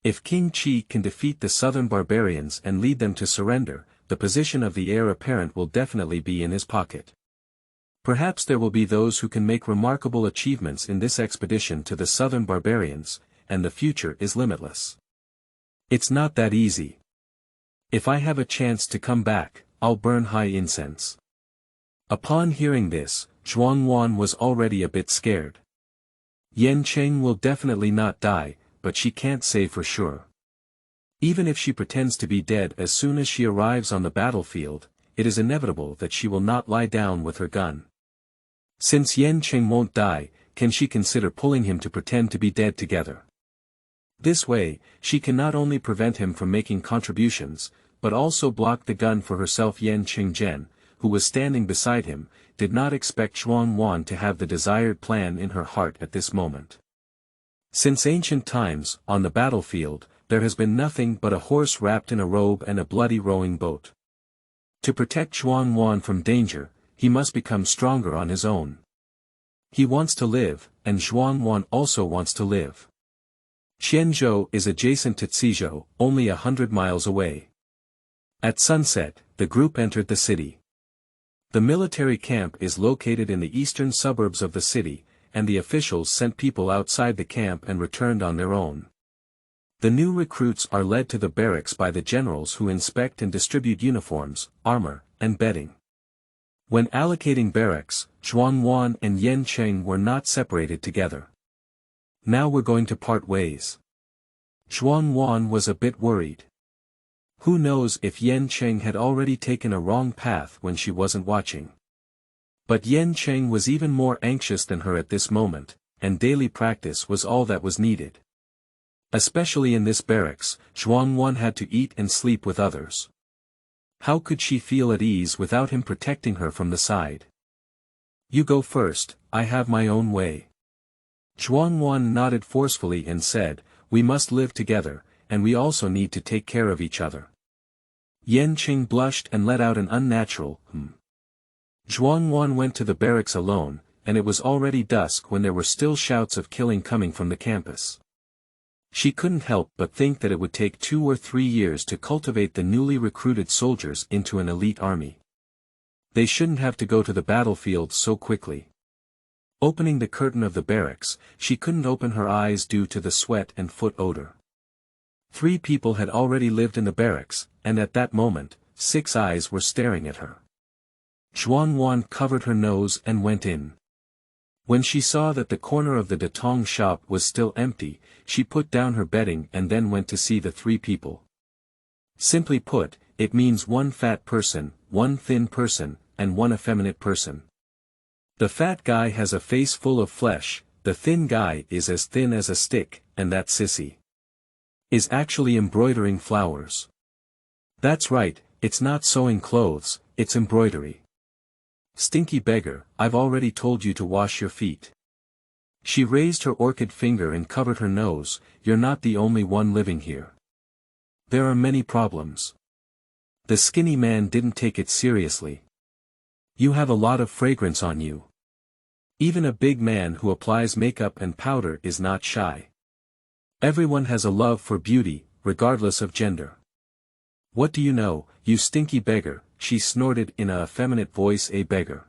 If King Qi can defeat the southern barbarians and lead them to surrender, the position of the heir apparent will definitely be in his pocket. Perhaps there will be those who can make remarkable achievements in this expedition to the southern barbarians, and the future is limitless. It's not that easy. If I have a chance to come back, I'll burn high incense. Upon hearing this, Zhuang Wan was already a bit scared. Yan Qing will definitely not die, but she can't say for sure. Even if she pretends to be dead as soon as she arrives on the battlefield, it is inevitable that she will not lie down with her gun. Since Yan Qing won't die, can she consider pulling him to pretend to be dead together? This way, she can not only prevent him from making contributions, but also block the gun for herself. Yan Qingzhen, who was standing beside him, did not expect Zhuang Wan to have the desired plan in her heart at this moment. Since ancient times, on the battlefield, there has been nothing but a horse wrapped in a robe and a bloody rowing boat. To protect Zhuang Wan from danger, he must become stronger on his own. He wants to live, and Zhuang Wan also wants to live. Qianzhou is adjacent to Cizhou, only 100 miles away. At sunset, the group entered the city. The military camp is located in the eastern suburbs of the city, and the officials sent people outside the camp and returned on their own. The new recruits are led to the barracks by the generals who inspect and distribute uniforms, armor, and bedding. When allocating barracks, Zhuang Wan and Yan Cheng were not separated together. Now we're going to part ways. Zhuang Wan was a bit worried. Who knows if Yan Cheng had already taken a wrong path when she wasn't watching. But Yan Cheng was even more anxious than her at this moment, and daily practice was all that was needed. Especially in this barracks, Zhuang Wan had to eat and sleep with others. How could she feel at ease without him protecting her from the side? You go first, I have my own way. Zhuang Wan nodded forcefully and said, we must live together, and we also need to take care of each other. Yan Qing blushed and let out an unnatural, Zhuang Wan went to the barracks alone, and it was already dusk when there were still shouts of killing coming from the campus. She couldn't help but think that it would take 2 or 3 years to cultivate the newly recruited soldiers into an elite army. They shouldn't have to go to the battlefield so quickly. Opening the curtain of the barracks, she couldn't open her eyes due to the sweat and foot odor. 3 people had already lived in the barracks, and at that moment, 6 eyes were staring at her. Zhuang Wan covered her nose and went in. When she saw that the corner of the Datong shop was still empty, she put down her bedding and then went to see the 3 people. Simply put, it means 1 fat person, 1 thin person, and 1 effeminate person. The fat guy has a face full of flesh, the thin guy is as thin as a stick, and that sissy is actually embroidering flowers. That's right, it's not sewing clothes, it's embroidery. Stinky beggar, I've already told you to wash your feet. She raised her orchid finger and covered her nose, you're not the only one living here. There are many problems. The skinny man didn't take it seriously. You have a lot of fragrance on you. Even a big man who applies makeup and powder is not shy. Everyone has a love for beauty, regardless of gender. What do you know, you stinky beggar, she snorted in a effeminate voice, a beggar.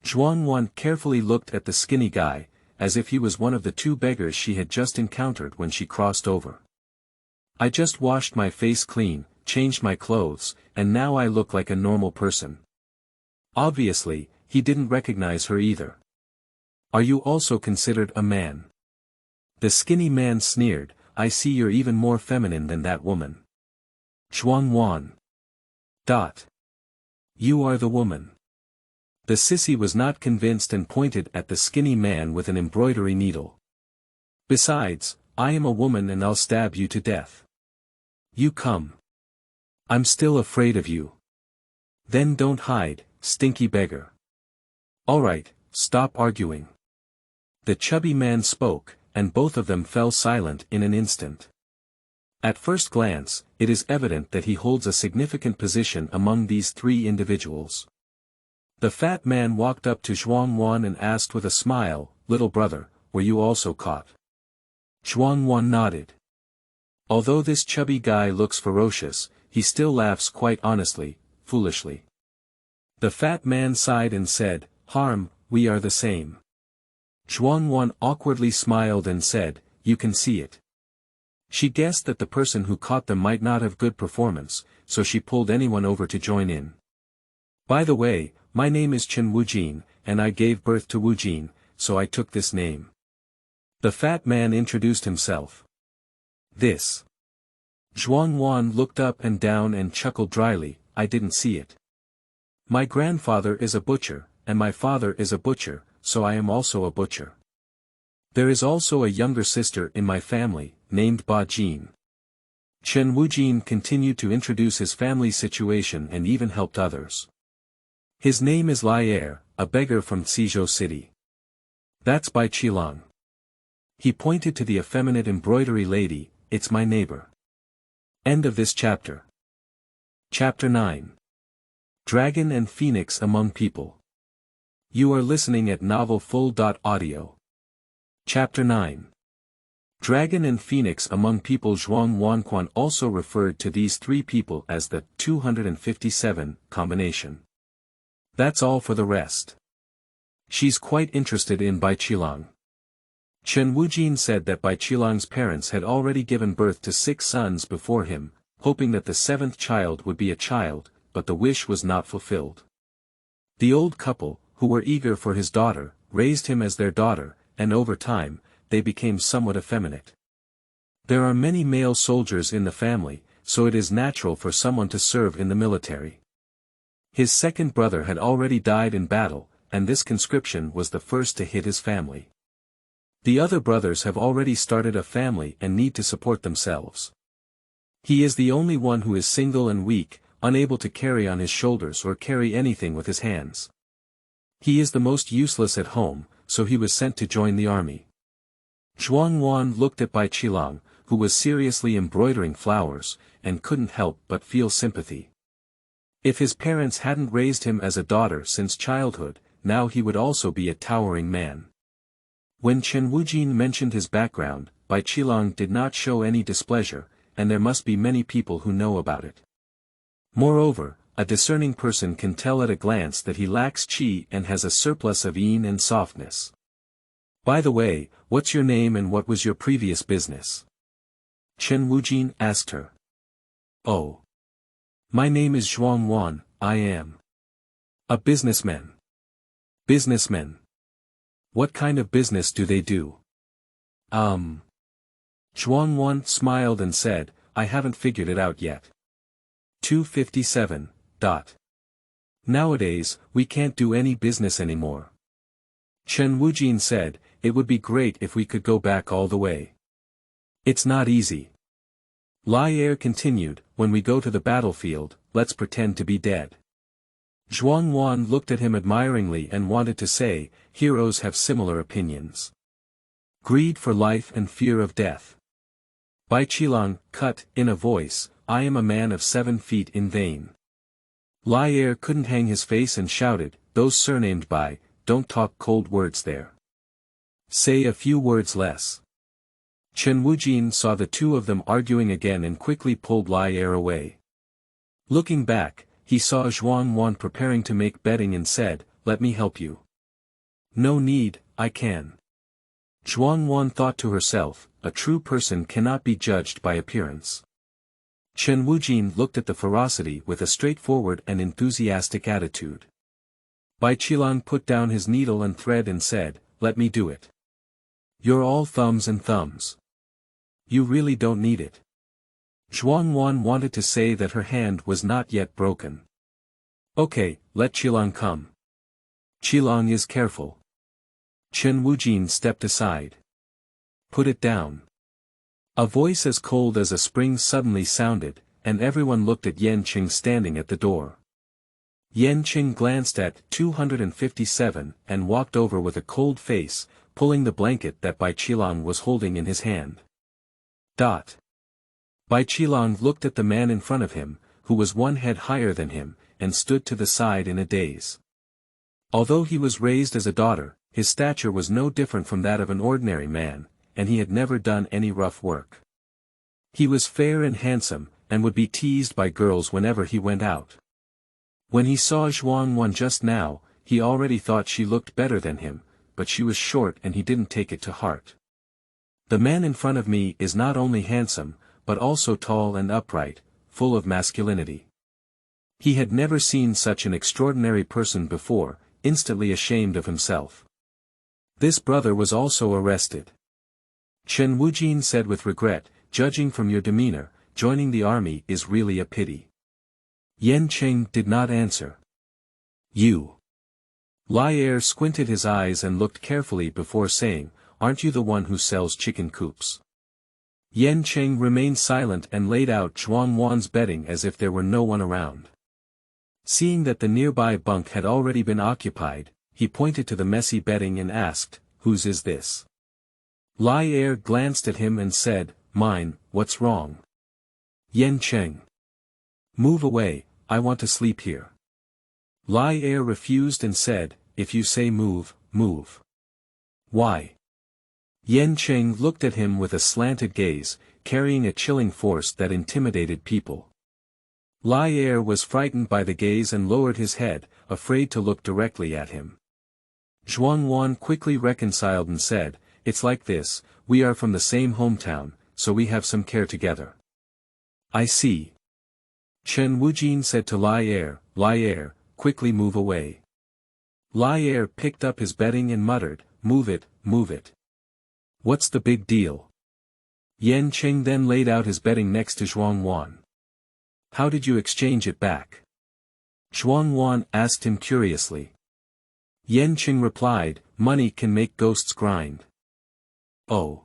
Zhuang Wan carefully looked at the skinny guy, as if he was one of the 2 beggars she had just encountered when she crossed over. I just washed my face clean, changed my clothes, and now I look like a normal person. Obviously, he didn't recognize her either. Are you also considered a man? The skinny man sneered, I see you're even more feminine than that woman. Zhuang Wan. You are the woman. The sissy was not convinced and pointed at the skinny man with an embroidery needle. Besides, I am a woman and I'll stab you to death. You come. I'm still afraid of you. Then don't hide, stinky beggar. Alright, stop arguing. The chubby man spoke, and both of them fell silent in an instant. At first glance, it is evident that he holds a significant position among these 3 individuals. The fat man walked up to Zhuang Wan and asked with a smile, little brother, were you also caught? Zhuang Wan nodded. Although this chubby guy looks ferocious, he still laughs quite honestly, foolishly. The fat man sighed and said, harm, we are the same. Zhuang Wan awkwardly smiled and said, you can see it. She guessed that the person who caught them might not have good performance, so she pulled anyone over to join in. By the way, my name is Chen Wujin, and I gave birth to Wujin, so I took this name. The fat man introduced himself. This. Zhuang Wan looked up and down and chuckled dryly, I didn't see it. My grandfather is a butcher, and my father is a butcher, so I am also a butcher. There is also a younger sister in my family, named Ba Jin. Chen Wujin continued to introduce his family situation and even helped others. His name is Lai Er, a beggar from Cizhou City. That's by Qilang. He pointed to the effeminate embroidery lady, it's my neighbor. End of this chapter. Chapter 9. Dragon and Phoenix among people. You are listening at Novel Full.audio. Chapter 9. Dragon and Phoenix among people. Zhuang Wan also referred to these three people as the 257 combination. That's all for the rest. She's quite interested in Bai Qilang. Chen Wujin said that Bai Qilang's parents had already given birth to 6 sons before him, hoping that the 7th child would be a child, but the wish was not fulfilled. The old couple, who were eager for his daughter, raised him as their daughter, and over time, they became somewhat effeminate. There are many male soldiers in the family, so it is natural for someone to serve in the military. His second brother had already died in battle, and this conscription was the first to hit his family. The other brothers have already started a family and need to support themselves. He is the only one who is single and weak, unable to carry on his shoulders or carry anything with his hands. He is the most useless at home, so he was sent to join the army. Zhuang Wan looked at Bai Qilang, who was seriously embroidering flowers, and couldn't help but feel sympathy. If his parents hadn't raised him as a daughter since childhood, now he would also be a towering man. When Chen Wujin mentioned his background, Bai Qilang did not show any displeasure, and there must be many people who know about it. Moreover, a discerning person can tell at a glance that he lacks qi and has a surplus of yin and softness. By the way, what's your name and what was your previous business? Chen Wujin asked her. Oh. My name is Zhuang Wan, I am a businessman. Businessman. What kind of business do they do? Zhuang Wan smiled and said, I haven't figured it out yet. 257. Nowadays, we can't do any business anymore. Chen Wujin said, it would be great if we could go back all the way. It's not easy. Lai Er continued, when we go to the battlefield, let's pretend to be dead. Zhuang Wan looked at him admiringly and wanted to say, heroes have similar opinions. Greed for life and fear of death. Bai Qilang cut, in a voice, I am a man of 7 feet in vain. Lai Er couldn't hang his face and shouted, those surnamed Bai, don't talk cold words there. Say a few words less. Chen Wujin saw the two of them arguing again and quickly pulled Lai Er away. Looking back, he saw Zhuang Wan preparing to make betting and said, let me help you. No need, I can. Zhuang Wan thought to herself, a true person cannot be judged by appearance. Chen Wujin looked at the ferocity with a straightforward and enthusiastic attitude. Bai Qilang put down his needle and thread and said, let me do it. You're all thumbs and thumbs. You really don't need it. Zhuang Wan wanted to say that her hand was not yet broken. Okay, let Qilang come. Qilang is careful. Chen Wujin stepped aside. Put it down. A voice as cold as a spring suddenly sounded, and everyone looked at Yan Qing standing at the door. Yan Qing glanced at 257 and walked over with a cold face, pulling the blanket that Bai Qilang was holding in his hand. Bai Qilang looked at the man in front of him, who was 1 head higher than him, and stood to the side in a daze. Although he was raised as a daughter, his stature was no different from that of an ordinary man, and he had never done any rough work. He was fair and handsome, and would be teased by girls whenever he went out. When he saw Zhuang Wan just now, he already thought she looked better than him, but she was short and he didn't take it to heart. The man in front of me is not only handsome, but also tall and upright, full of masculinity. He had never seen such an extraordinary person before, instantly ashamed of himself. This brother was also arrested. Chen Wujin said with regret, judging from your demeanor, joining the army is really a pity. Yan Qing did not answer. You. Lai Er squinted his eyes and looked carefully before saying, aren't you the one who sells chicken coops? Yan Qing remained silent and laid out Zhuang Wan's bedding as if there were no one around. Seeing that the nearby bunk had already been occupied, he pointed to the messy bedding and asked, whose is this? Lai Er glanced at him and said, mine, what's wrong? Yan Qing. Move away, I want to sleep here. Lai Er refused and said, if you say move, move. Why? Yan Cheng looked at him with a slanted gaze, carrying a chilling force that intimidated people. Lai Er was frightened by the gaze and lowered his head, afraid to look directly at him. Zhuang Wan quickly reconciled and said, "It's like this, we are from the same hometown, so we have some care together." "I see." Chen Wujin said to Lai Er, "Quickly move away." Lai Er picked up his bedding and muttered, "Move it, move it. What's the big deal?" Yan Cheng then laid out his bedding next to Zhuang Wan. "How did you exchange it back?" Zhuang Wan asked him curiously. Yan Cheng replied, "Money can make ghosts grind." "Oh."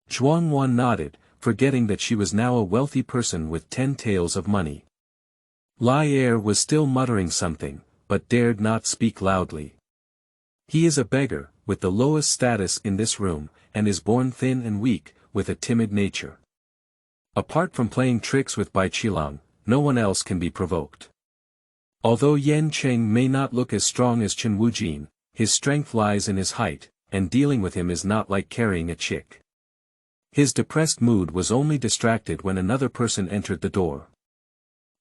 Zhuang Wan nodded, forgetting that she was now a wealthy person with 10 taels of money. Lai Er was still muttering something, but dared not speak loudly. "He is a beggar, with the lowest status in this room, and is born thin and weak, with a timid nature. Apart from playing tricks with Bai Qilang, no one else can be provoked. Although Yan Cheng may not look as strong as Chen Wujin, his strength lies in his height, and dealing with him is not like carrying a chick." His depressed mood was only distracted when another person entered the door.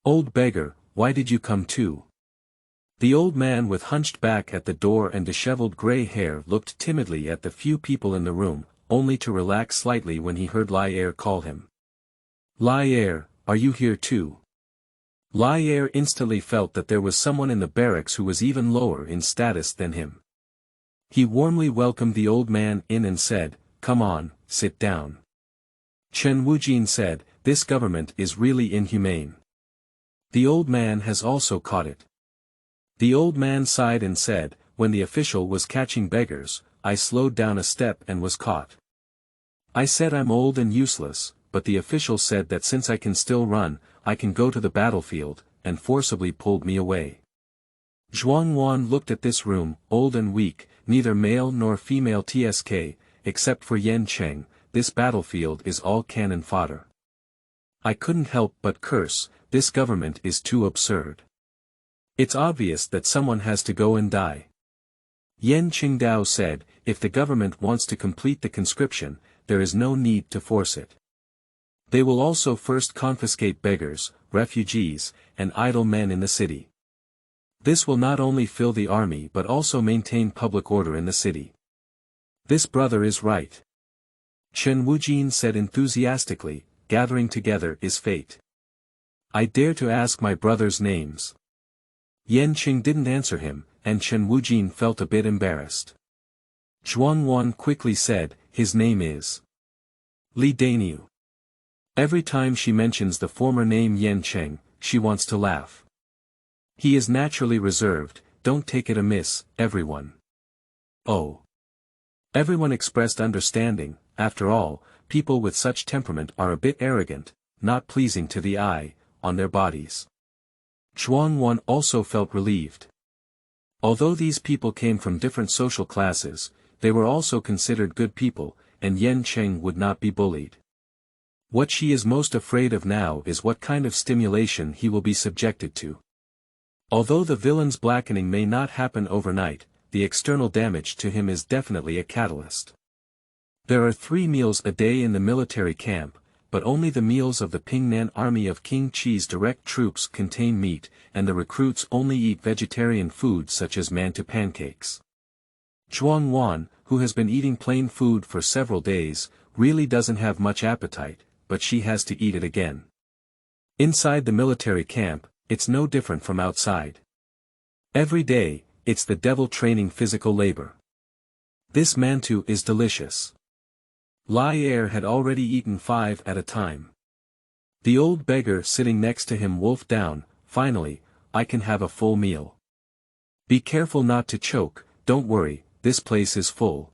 "Old beggar, why did you come too?" The old man with hunched back at the door and disheveled gray hair looked timidly at the few people in the room, only to relax slightly when he heard Lai Er call him. "Lai Er, are you here too?" Lai Er instantly felt that there was someone in the barracks who was even lower in status than him. He warmly welcomed the old man in and said, "Come on, sit down." Chen Wujin said, "This government is really inhumane. The old man has also caught it." The old man sighed and said, "When the official was catching beggars, I slowed down a step and was caught. I said I'm old and useless, but the official said that since I can still run, I can go to the battlefield, and forcibly pulled me away." Zhuang Wan looked at this room, old and weak, neither male nor female tsk, except for Yan Cheng, this battlefield is all cannon fodder. "I couldn't help but curse, this government is too absurd. It's obvious that someone has to go and die." Yan Qingdao said, "If the government wants to complete the conscription, there is no need to force it. They will also first confiscate beggars, refugees, and idle men in the city. This will not only fill the army but also maintain public order in the city. This brother is right." Chen Wujin said enthusiastically, "Gathering together is fate. I dare to ask my brother's names." Yan Qing didn't answer him, and Chen Wujin felt a bit embarrassed. Zhuang Wan quickly said, "His name is Li Daniu." Every time she mentions the former name Yan Cheng, she wants to laugh. "He is naturally reserved, don't take it amiss, everyone." "Oh." Everyone expressed understanding. After all, people with such temperament are a bit arrogant, not pleasing to the eye, on their bodies. Zhuang Wan also felt relieved. Although these people came from different social classes, they were also considered good people, and Yan Cheng would not be bullied. What she is most afraid of now is what kind of stimulation he will be subjected to. Although the villain's blackening may not happen overnight, the external damage to him is definitely a catalyst. There are 3 meals a day in the military camp, but only the meals of the Pingnan army of King Qi's direct troops contain meat, and the recruits only eat vegetarian food such as mantu pancakes. Zhuang Wan, who has been eating plain food for several days, really doesn't have much appetite, but she has to eat it again. Inside the military camp, it's no different from outside. Every day, it's the devil training physical labor. This mantu is delicious. Lai Er had already eaten 5 at a time. The old beggar sitting next to him wolfed down, "Finally, I can have a full meal. Be careful not to choke, don't worry, this place is full."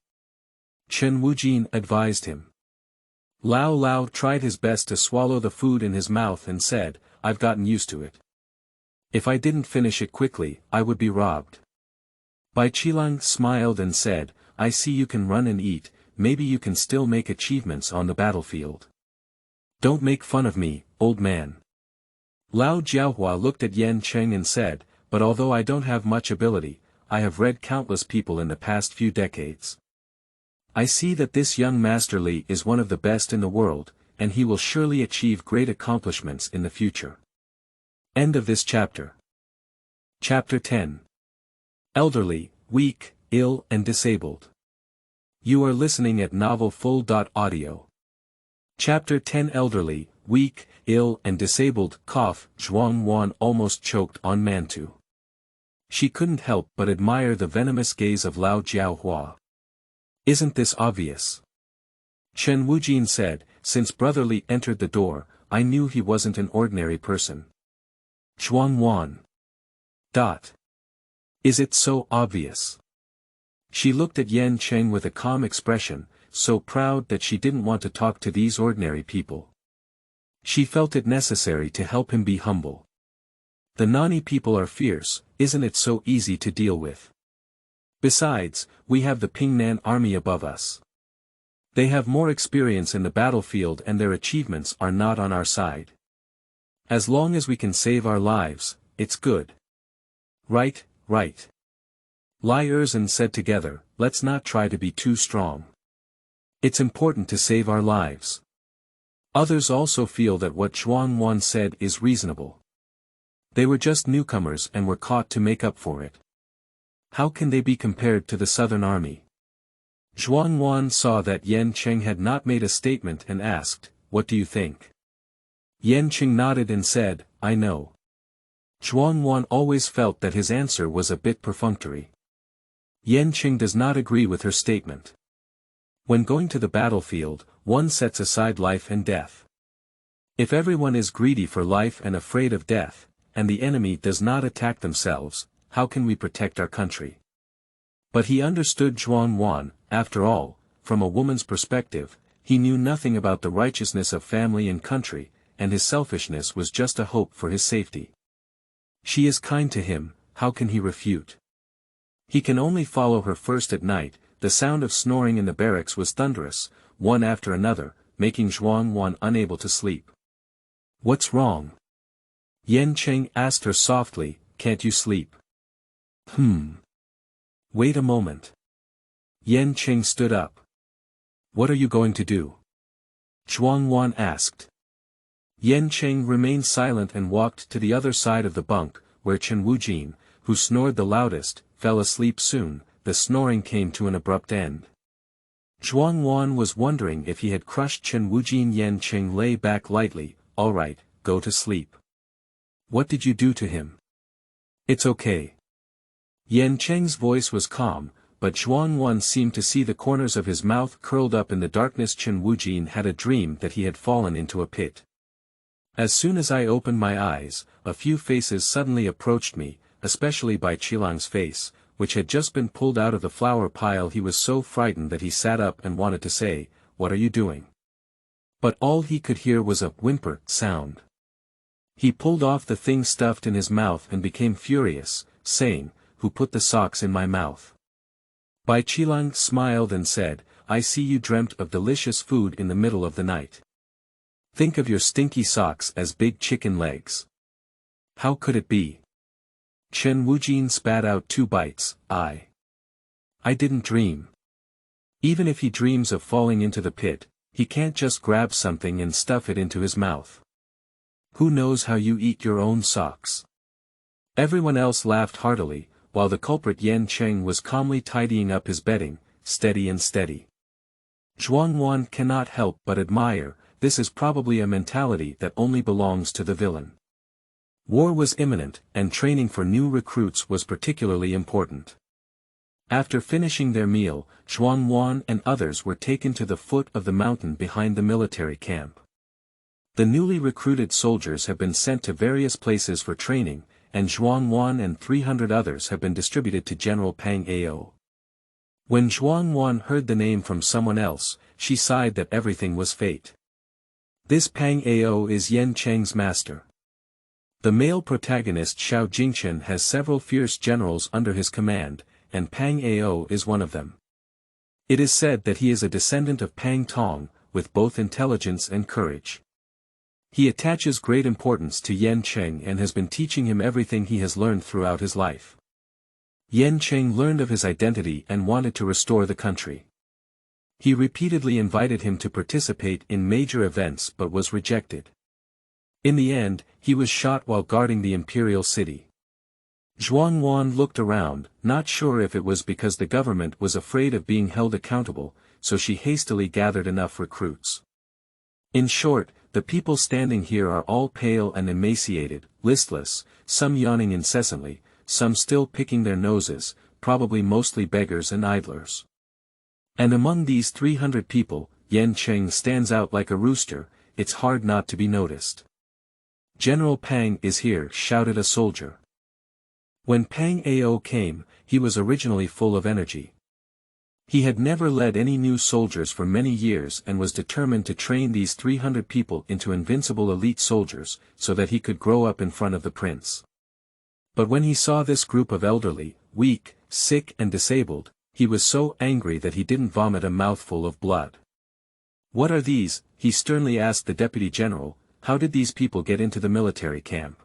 Chen Wujin advised him. Lao Lao tried his best to swallow the food in his mouth and said, "I've gotten used to it. If I didn't finish it quickly, I would be robbed." Bai Qilang smiled and said, "I see you can run and eat, maybe you can still make achievements on the battlefield. Don't make fun of me, old man." Lao Jiaohua looked at Yan Cheng and said, "But although I don't have much ability, I have read countless people in the past few decades. I see that this young Master Li is one of the best in the world, and he will surely achieve great accomplishments in the future. End of this chapter. Chapter 10. Elderly, weak, ill and disabled. You are listening at novelfull.audio. Chapter 10. Elderly, weak, ill and disabled. Zhuang Wan almost choked on Mantu. She couldn't help but admire the venomous gaze of Lao Jiaohua. Isn't this obvious? Chen Wujin said, since Brother Li entered the door, I knew he wasn't an ordinary person. Zhuang Wan. Is it so obvious? She looked at Yan Cheng with a calm expression, so proud that she didn't want to talk to these ordinary people. She felt it necessary to help him be humble. The Nani people are fierce, isn't it so easy to deal with? Besides, we have the Pingnan army above us. They have more experience in the battlefield and their achievements are not on our side. As long as we can save our lives, it's good. Right. Lai Erzan said together, let's not try to be too strong. It's important to save our lives. Others also feel that what Zhuang Wan said is reasonable. They were just newcomers and were caught to make up for it. How can they be compared to the Southern Army? Zhuang Wan saw that Yan Cheng had not made a statement and asked, what do you think? Yan Cheng nodded and said, I know. Zhuang Wan always felt that his answer was a bit perfunctory. Yan Cheng does not agree with her statement. When going to the battlefield, one sets aside life and death. If everyone is greedy for life and afraid of death, and the enemy does not attack themselves, how can we protect our country? But he understood Zhuang Wan, after all, from a woman's perspective, he knew nothing about the righteousness of family and country, and his selfishness was just a hope for his safety. She is kind to him, how can he refute? He can only follow her. First at night, the sound of snoring in the barracks was thunderous, one after another, making Zhuang Wan unable to sleep. What's wrong? Yan Cheng asked her softly, can't you sleep? Wait a moment. Yan Cheng stood up. What are you going to do? Zhuang Wan asked. Yan Cheng remained silent and walked to the other side of the bunk, where Chen Wujin, who snored the loudest, fell asleep soon. The snoring came to an abrupt end. Zhuang Wan was wondering if he had crushed Chen Wujin. Yan Cheng lay back lightly, all right, go to sleep. What did you do to him? It's okay. Yan Cheng's voice was calm, but Zhuang Wan seemed to see the corners of his mouth curled up in the darkness. Chen Wujin had a dream that he had fallen into a pit. As soon as I opened my eyes, a few faces suddenly approached me, especially Bai Qilang's face, which had just been pulled out of the flower pile. He was so frightened that he sat up and wanted to say, what are you doing? But all he could hear was a whimper sound. He pulled off the thing stuffed in his mouth and became furious, saying, who put the socks in my mouth? Bai Qilang smiled and said, I see you dreamt of delicious food in the middle of the night. Think of your stinky socks as big chicken legs. How could it be? Chen Wujin spat out 2 bites. I didn't dream. Even if he dreams of falling into the pit, he can't just grab something and stuff it into his mouth. Who knows how you eat your own socks? Everyone else laughed heartily, while the culprit Yan Cheng was calmly tidying up his bedding, steady and steady. Zhuang Wan cannot help but admire, this is probably a mentality that only belongs to the villain. War was imminent, and training for new recruits was particularly important. After finishing their meal, Zhuang Wan and others were taken to the foot of the mountain behind the military camp. The newly recruited soldiers have been sent to various places for training, and Zhuang Wan and 300 others have been distributed to General Pang Ao. When Zhuang Wan heard the name from someone else, she sighed that everything was fate. This Pang Ao is Yan Cheng's master. The male protagonist Xiao Jingchen has several fierce generals under his command, and Pang Ao is one of them. It is said that he is a descendant of Pang Tong, with both intelligence and courage. He attaches great importance to Yan Cheng and has been teaching him everything he has learned throughout his life. Yan Cheng learned of his identity and wanted to restore the country. He repeatedly invited him to participate in major events but was rejected. In the end, he was shot while guarding the imperial city. Zhuang Wan looked around, not sure if it was because the government was afraid of being held accountable, so she hastily gathered enough recruits. In short, the people standing here are all pale and emaciated, listless, some yawning incessantly, some still picking their noses, probably mostly beggars and idlers. And among these 300 people, Yan Cheng stands out like a rooster, it's hard not to be noticed. "General Pang is here," shouted a soldier. When Pang Ao came, he was originally full of energy. He had never led any new soldiers for many years and was determined to train these 300 people into invincible elite soldiers, so that he could grow up in front of the prince. But when he saw this group of elderly, weak, sick and disabled, he was so angry that he didn't vomit a mouthful of blood. "What are these?" he sternly asked the deputy general. "How did these people get into the military camp?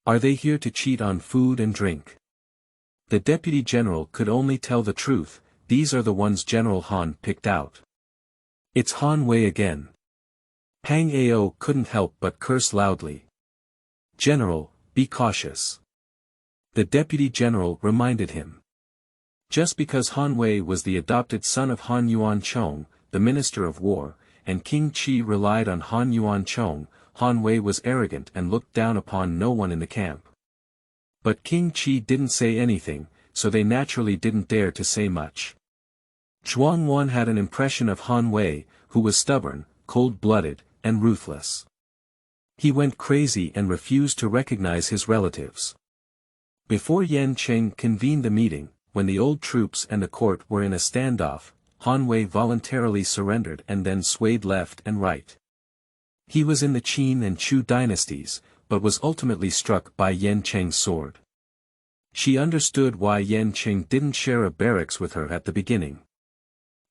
Are they here to cheat on food and drink?" The deputy general could only tell the truth. "These are the ones General Han picked out." "It's Han Wei again." Pang Ao couldn't help but curse loudly. "General, be cautious," the deputy general reminded him. Just because Han Wei was the adopted son of Han Yuan Chong, the Minister of War, and King Qi relied on Han Yuan Chong, Han Wei was arrogant and looked down upon no one in the camp. But King Qi didn't say anything, so they naturally didn't dare to say much. Zhuang Wan had an impression of Han Wei, who was stubborn, cold-blooded, and ruthless. He went crazy and refused to recognize his relatives. Before Yan Cheng convened the meeting, when the old troops and the court were in a standoff, Han Wei voluntarily surrendered and then swayed left and right. He was in the Qin and Chu dynasties, but was ultimately struck by Yan Cheng's sword. She understood why Yan Cheng didn't share a barracks with her at the beginning.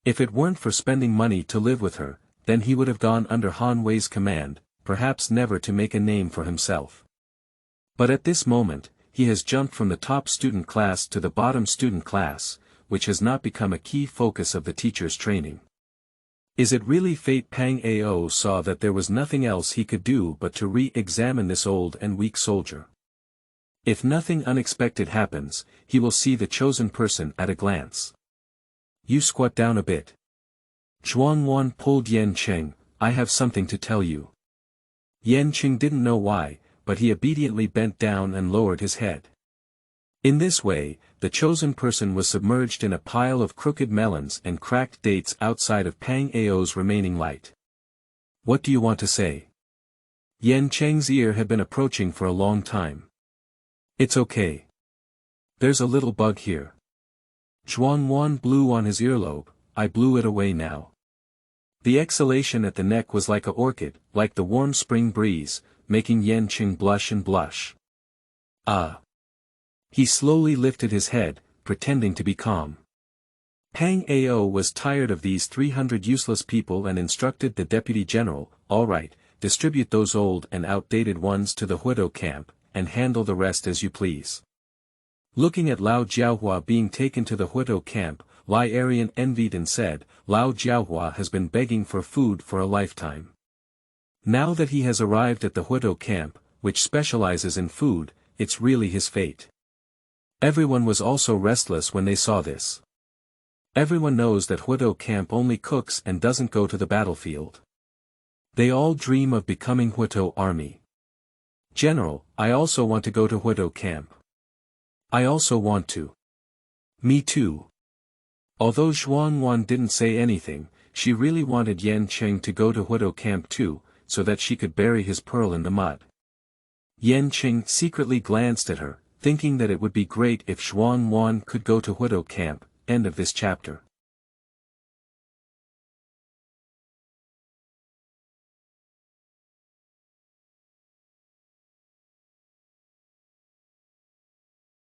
If it weren't for spending money to live with her, then he would have gone under Han Wei's command, perhaps never to make a name for himself. But at this moment, he has jumped from the top student class to the bottom student class, which has not become a key focus of the teacher's training. Is it really fate? Pang Ao saw that there was nothing else he could do but to re-examine this old and weak soldier. If nothing unexpected happens, he will see the chosen person at a glance. "You squat down a bit." Zhuang Wan pulled Yan Cheng. "I have something to tell you." Yan Cheng didn't know why, but he obediently bent down and lowered his head. In this way, the chosen person was submerged in a pile of crooked melons and cracked dates outside of Pang Ao's remaining light. "What do you want to say?" Yan Cheng's ear had been approaching for a long time. "It's okay. There's a little bug here." Zhuang Wan blew on his earlobe. "I blew it away now." The exhalation at the neck was like a orchid, like the warm spring breeze, making Yan Cheng blush and blush. "Ah." He slowly lifted his head, pretending to be calm. Pang Ao was tired of these 300 useless people and instructed the deputy general, "All right, distribute those old and outdated ones to the Huido camp, and handle the rest as you please." Looking at Lao Jiaohua being taken to the Huido camp, Lai Arian envied and said, "Lao Jiaohua has been begging for food for a lifetime. Now that he has arrived at the Huido camp, which specializes in food, it's really his fate." Everyone was also restless when they saw this. Everyone knows that Huido camp only cooks and doesn't go to the battlefield. They all dream of becoming Huido army. "General, I also want to go to Huido camp." "I also want to." "Me too." Although Zhuang Wan didn't say anything, she really wanted Yan Cheng to go to Huido camp too, so that she could bury his pearl in the mud. Yan Cheng secretly glanced at her, thinking that it would be great if Zhuang Wan could go to Huido camp. End of this chapter.